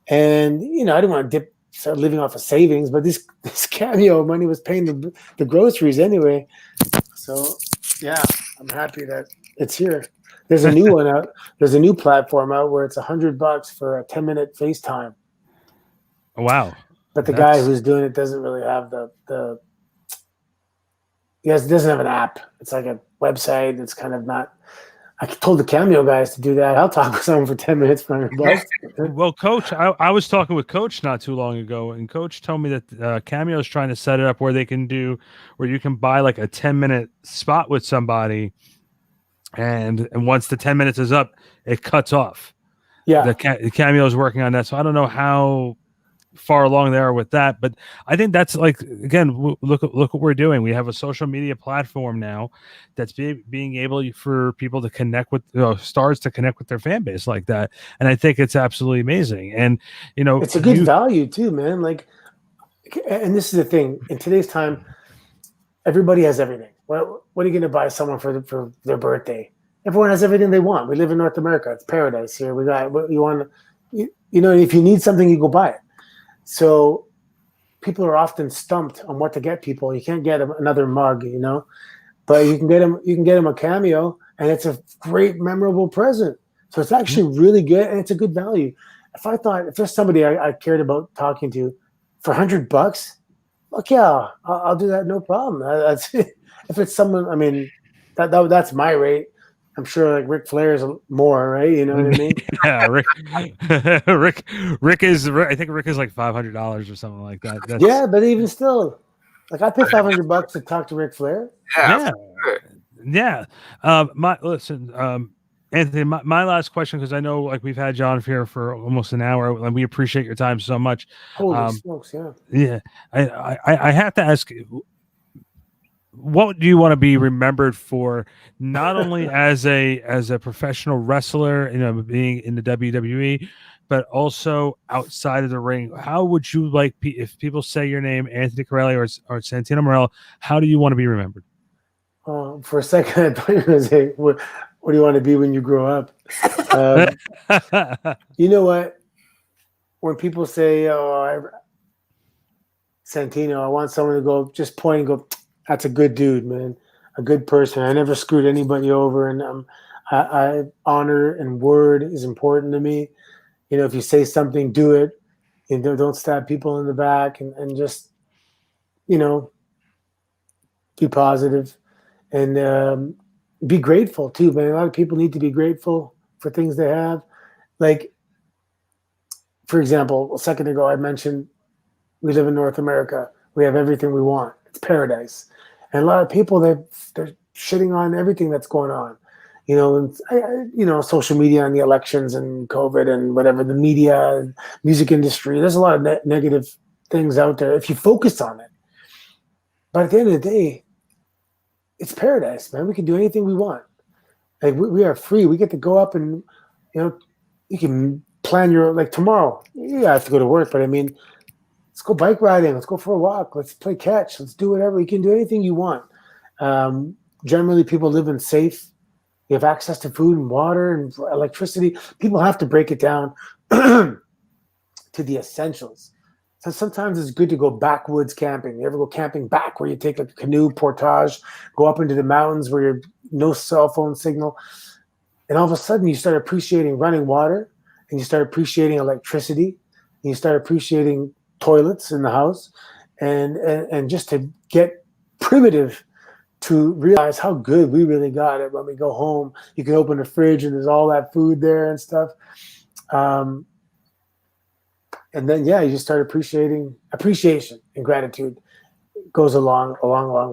Speaker 2: and you know I didn't want to dip started living off of savings, but this cameo money was paying the groceries anyway. So yeah, I'm happy that it's here. There's a new one out. There's a new platform out where it's $100 for a 10-minute FaceTime.
Speaker 1: Wow.
Speaker 2: But the guy who's doing it doesn't really have doesn't have an app. It's like a website. It's kind of not. I told the Cameo guys to do that. I'll talk with someone for 10 minutes for $100.
Speaker 1: Well, Coach, I was talking with Coach not too long ago, and Coach told me that Cameo is trying to set it up where you can buy like a 10-minute spot with somebody, and once the 10 minutes is up, it cuts off.
Speaker 2: Yeah,
Speaker 1: the Cameo is working on that, so I don't know how far along they are with that, but I think that's like, again, look what we're doing. We have a social media platform now that's being able for people to connect with stars to connect with their fan base like that, and I think it's absolutely amazing. And
Speaker 2: it's a good value too, man. Like, and this is the thing, in today's time, everybody has everything. What are you going to buy someone for their birthday? Everyone has everything they want. We live in North America. It's paradise here. We got what you want. If you need something, you go buy it. So people are often stumped on what to get people. You can't get them another mug, but you can get them a Cameo, and it's a great, memorable present. So it's actually really good, and it's a good value. If there's somebody I cared about talking to for $100, look, yeah, I'll do that, no problem. That's if it's someone. I mean, that's my rate. I'm sure like Ric Flair is more, right? You know what I mean?
Speaker 1: Yeah, Rick is. I think Rick is like $500 or something like that.
Speaker 2: Yeah, but even still, like I pay $500 to talk to Ric Flair.
Speaker 1: Yeah. Anthony, my last question, because I know like we've had John here for almost an hour, and we appreciate your time so much.
Speaker 2: Holy smokes, yeah.
Speaker 1: Yeah, I have to ask, what do you want to be remembered for, not only as a professional wrestler, being in the WWE, but also outside of the ring? How would you like, if people say your name, Anthony Carrelli or Santino Marella, how do you want to be remembered?
Speaker 2: For a second, I thought you were going to say, what do you want to be when you grow up? You know what? When people say, Santino, I want someone to go, just point and go, that's a good dude, man. A good person. I never screwed anybody over, and I honor and word is important to me. If you say something, do it. Don't stab people in the back, and just, be positive and be grateful too, man. A lot of people need to be grateful for things they have. Like, for example, a second ago, I mentioned we live in North America. We have everything we want. It's paradise. And a lot of people, they're shitting on everything that's going on, social media and the elections and COVID and whatever, the media and music industry. There's a lot of negative things out there if you focus on it. But at the end of the day, it's paradise, man. We can do anything we want. Like we are free. We get to go up and, you can plan your, tomorrow. You have to go to work, but I mean, let's go bike riding. Let's go for a walk. Let's play catch. Let's do whatever. You can do anything you want. Generally, people live in safe. You have access to food and water and electricity. People have to break it down to the essentials. So sometimes it's good to go backwoods camping. You ever go camping back where you take a canoe, portage, go up into the mountains where you're no cell phone signal, and all of a sudden you start appreciating running water, and you start appreciating electricity, and you start appreciating toilets in the house, and just to get primitive to realize how good we really got it. When we go home, you can open the fridge and there's all that food there and stuff. And then, you just start appreciation and gratitude goes a long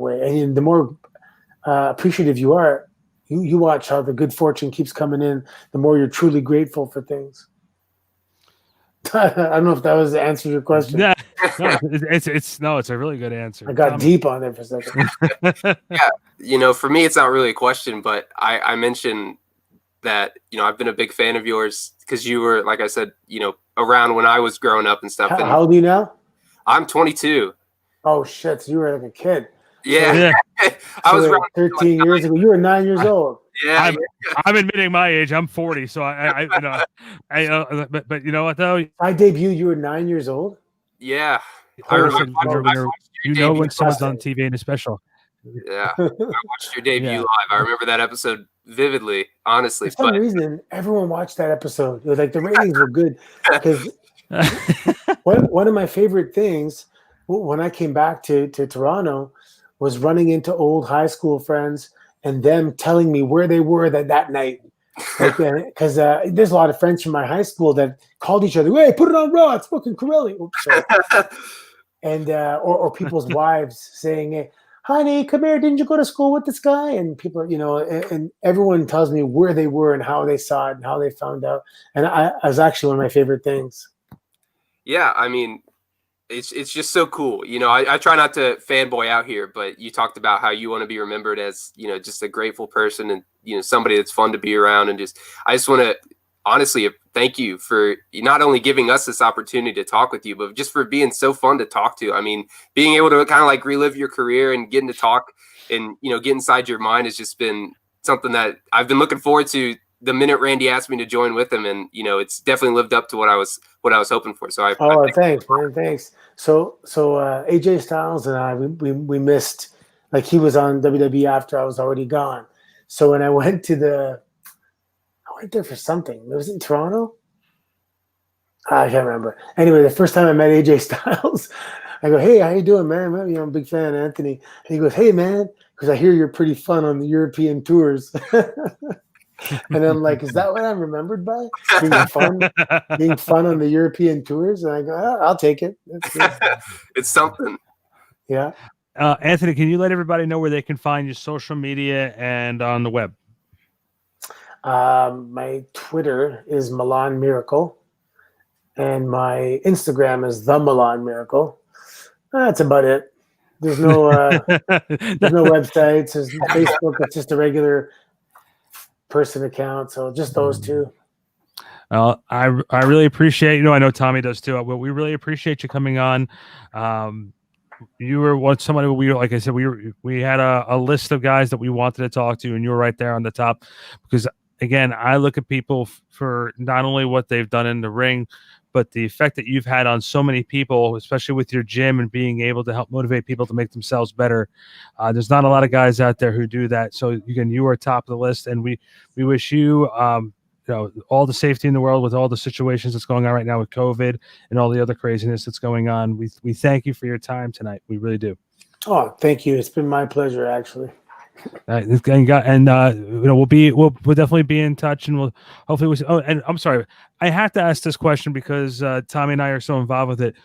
Speaker 2: way. And the more appreciative you are, you watch how the good fortune keeps coming in, the more you're truly grateful for things. I don't know if that was the answer to your question.
Speaker 1: Yeah, it's a really good answer.
Speaker 2: I got deep on there for a second.
Speaker 3: Yeah, for me, it's not really a question, but I mentioned that I've been a big fan of yours because you were, like I said, around when I was growing up and stuff.
Speaker 2: How old are you now?
Speaker 3: I'm 22.
Speaker 2: Oh shit! So you were like a kid.
Speaker 3: Yeah, I was around
Speaker 2: 13 years ago. You were 9 years old.
Speaker 3: Yeah,
Speaker 1: I'm admitting my age. I'm 40, so but you know what though?
Speaker 2: I debuted. You were 9 years old.
Speaker 3: Yeah.
Speaker 1: I
Speaker 3: remember
Speaker 1: you know when someone's on TV in a special.
Speaker 3: Yeah. I watched your debut
Speaker 1: Yeah.
Speaker 3: live. I remember that episode vividly, honestly.
Speaker 2: For some reason, everyone watched that episode. It was like the ratings were good because one of my favorite things when I came back to Toronto was running into old high school friends and them telling me where they were that night. Like, because there's a lot of friends from my high school that called each other, "Hey, put it on Raw, it's fucking Carelli." Oops, sorry. And or people's wives saying, "Hey, honey, come here. Didn't you go to school with this guy?" And people, and everyone tells me where they were and how they saw it and how they found out. And I was actually one of my favorite things.
Speaker 3: Yeah, I mean, it's just so cool. I try not to fanboy out here, but you talked about how you want to be remembered as, just a grateful person and, somebody that's fun to be around. And I just want to honestly thank you for not only giving us this opportunity to talk with you, but just for being so fun to talk to. I mean, being able to kind of like relive your career and getting to talk and, get inside your mind has just been something that I've been looking forward to the minute Randy asked me to join with him. And, it's definitely lived up to what I was hoping for. So
Speaker 2: thanks, man. Thanks. So AJ Styles and I, we missed, like, he was on WWE after I was already gone. So when I went there for something. It was in Toronto. I can't remember. Anyway, the first time I met AJ Styles, I go, "Hey, how you doing, man? I'm a big fan of Anthony." And he goes, "Hey, man, because I hear you're pretty fun on the European tours." And I'm like, "Is that what I'm remembered by? Being fun on the European tours?" And I go, "I'll take it. That's good."
Speaker 3: It's something.
Speaker 2: Yeah.
Speaker 1: Anthony, can you let everybody know where they can find your social media and on the web?
Speaker 2: My Twitter is Milan Miracle, and my Instagram is The Milan Miracle. That's about it. There's no websites. There's Facebook. It's just a regular person account. So just those two.
Speaker 1: I really appreciate, I know Tommy does too. But we really appreciate you coming on. You were somebody like I said, we had a list of guys that we wanted to talk to, and you were right there on the top because, again, I look at people for not only what they've done in the ring, but the effect that you've had on so many people, especially with your gym and being able to help motivate people to make themselves better. There's not a lot of guys out there who do that. So again, you are top of the list, and we wish you, all the safety in the world with all the situations that's going on right now with COVID and all the other craziness that's going on. We thank you for your time tonight. We really do.
Speaker 2: Oh, thank you. It's been my pleasure, actually.
Speaker 1: We'll definitely be in touch, and we'll hopefully. And I'm sorry, I have to ask this question because Tommy and I are so involved with it.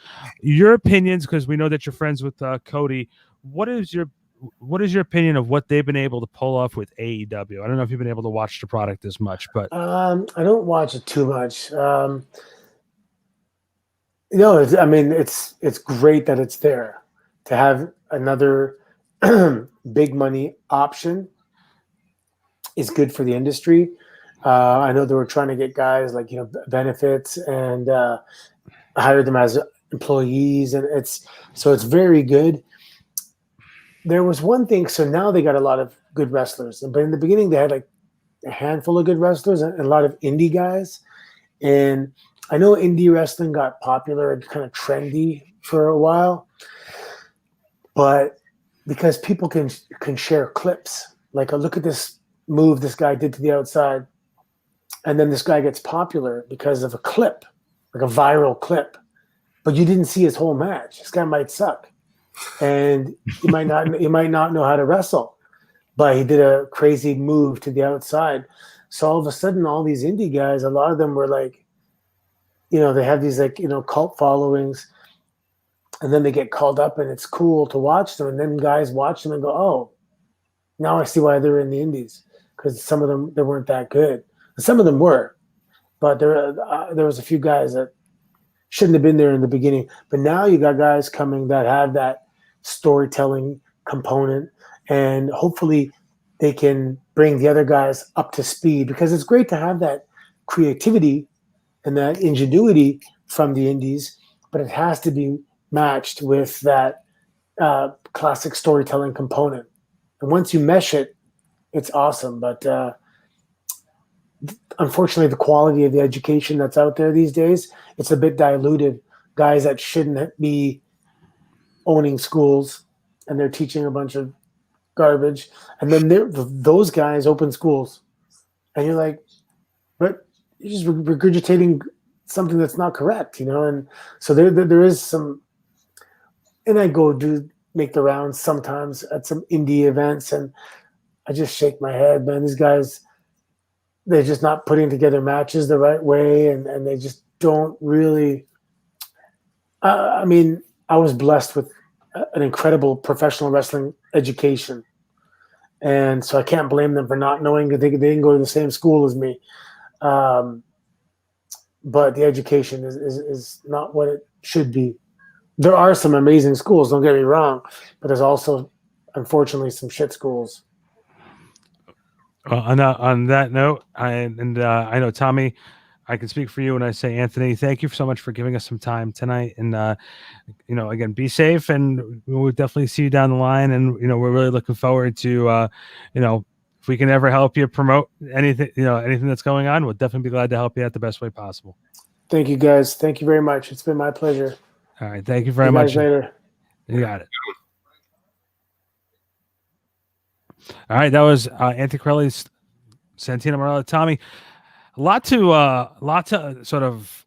Speaker 1: Your opinions, because we know that you're friends with Cody. What is your opinion of what they've been able to pull off with AEW? I don't know if you've been able to watch the product as much, but
Speaker 2: I don't watch it too much. It's great that it's there to have another big money option is good for the industry. I know they were trying to get guys like, benefits and hire them as employees. And it's very good. There was one thing. So now they got a lot of good wrestlers, but in the beginning they had like a handful of good wrestlers and a lot of indie guys. And I know indie wrestling got popular and kind of trendy for a while, but because people can share clips, like, look at this move this guy did to the outside, and then this guy gets popular because of a clip, like a viral clip, but you didn't see his whole match. This guy might suck, and he might not know how to wrestle, but he did a crazy move to the outside. So all of a sudden, all these indie guys, a lot of them were like, they have these cult followings. And then they get called up, and it's cool to watch them. And then guys watch them and go, "Oh, now I see why they're in the indies." Because some of them, they weren't that good. And some of them were, but there was a few guys that shouldn't have been there in the beginning. But now you got guys coming that have that storytelling component, and hopefully they can bring the other guys up to speed. Because it's great to have that creativity and that ingenuity from the indies, but it has to be matched with that classic storytelling component. And once you mesh it, it's awesome. But unfortunately, the quality of the education that's out there these days, it's a bit diluted guys that shouldn't be owning schools, and they're teaching a bunch of garbage. And then those guys open schools, and you're like, but you're just regurgitating something that's not correct, you know? And so there is some, and I make the rounds sometimes at some indie events, and I just shake my head, man. These guys, they're just not putting together matches the right way, and they just don't really. I mean, I was blessed with an incredible professional wrestling education, and so I can't blame them for not knowing that they didn't go to the same school as me. But the education is not what it should be. There are some amazing schools, don't get me wrong, but there's also, unfortunately, some shit schools.
Speaker 1: On that note, I know, Tommy, I can speak for you when I say, Anthony, thank you so much for giving us some time tonight. And, again, be safe, and we'll definitely see you down the line. And, we're really looking forward to, if we can ever help you promote anything, anything that's going on, we'll definitely be glad to help you out the best way possible.
Speaker 2: Thank you, guys. Thank you very much. It's been my pleasure.
Speaker 1: All right. Thank you very much.
Speaker 2: See you guys later.
Speaker 1: You got it. All right. That was Anthony Carrelli's Santino Marella. Tommy, a lot to sort of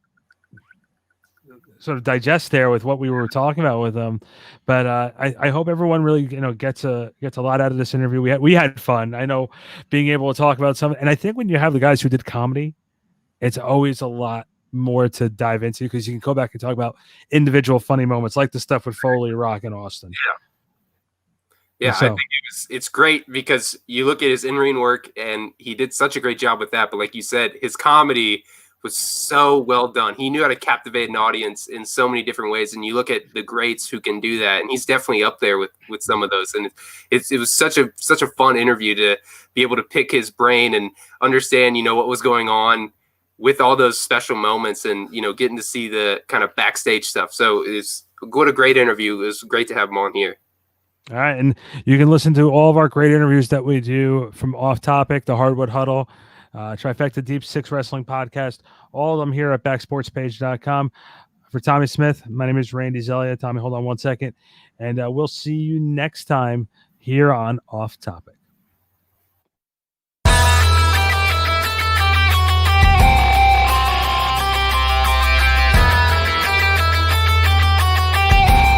Speaker 1: digest there with what we were talking about with them, but I hope everyone really gets a lot out of this interview. We had fun. I know being able to talk about something, and I think when you have the guys who did comedy, it's always a lot more to dive into, because you can go back and talk about individual funny moments, like the stuff with Foley, Rock, and Austin.
Speaker 3: Yeah, so, I think it's great because you look at his in-ring work, and he did such a great job with that. But like you said, his comedy was so well done. He knew how to captivate an audience in so many different ways. And you look at the greats who can do that, and he's definitely up there with some of those. And it was such a fun interview to be able to pick his brain and understand, what was going on with all those special moments, and getting to see the kind of backstage stuff. So what a great interview. It was great to have him on here.
Speaker 1: All right, and you can listen to all of our great interviews that we do, from Off Topic, the Hardwood Huddle, Trifecta Deep Six Wrestling Podcast, all of them here at backsportspage.com. For Tommy Smith, my name is Randy Zellea. Tommy, hold on one second, and we'll see you next time here on Off Topic.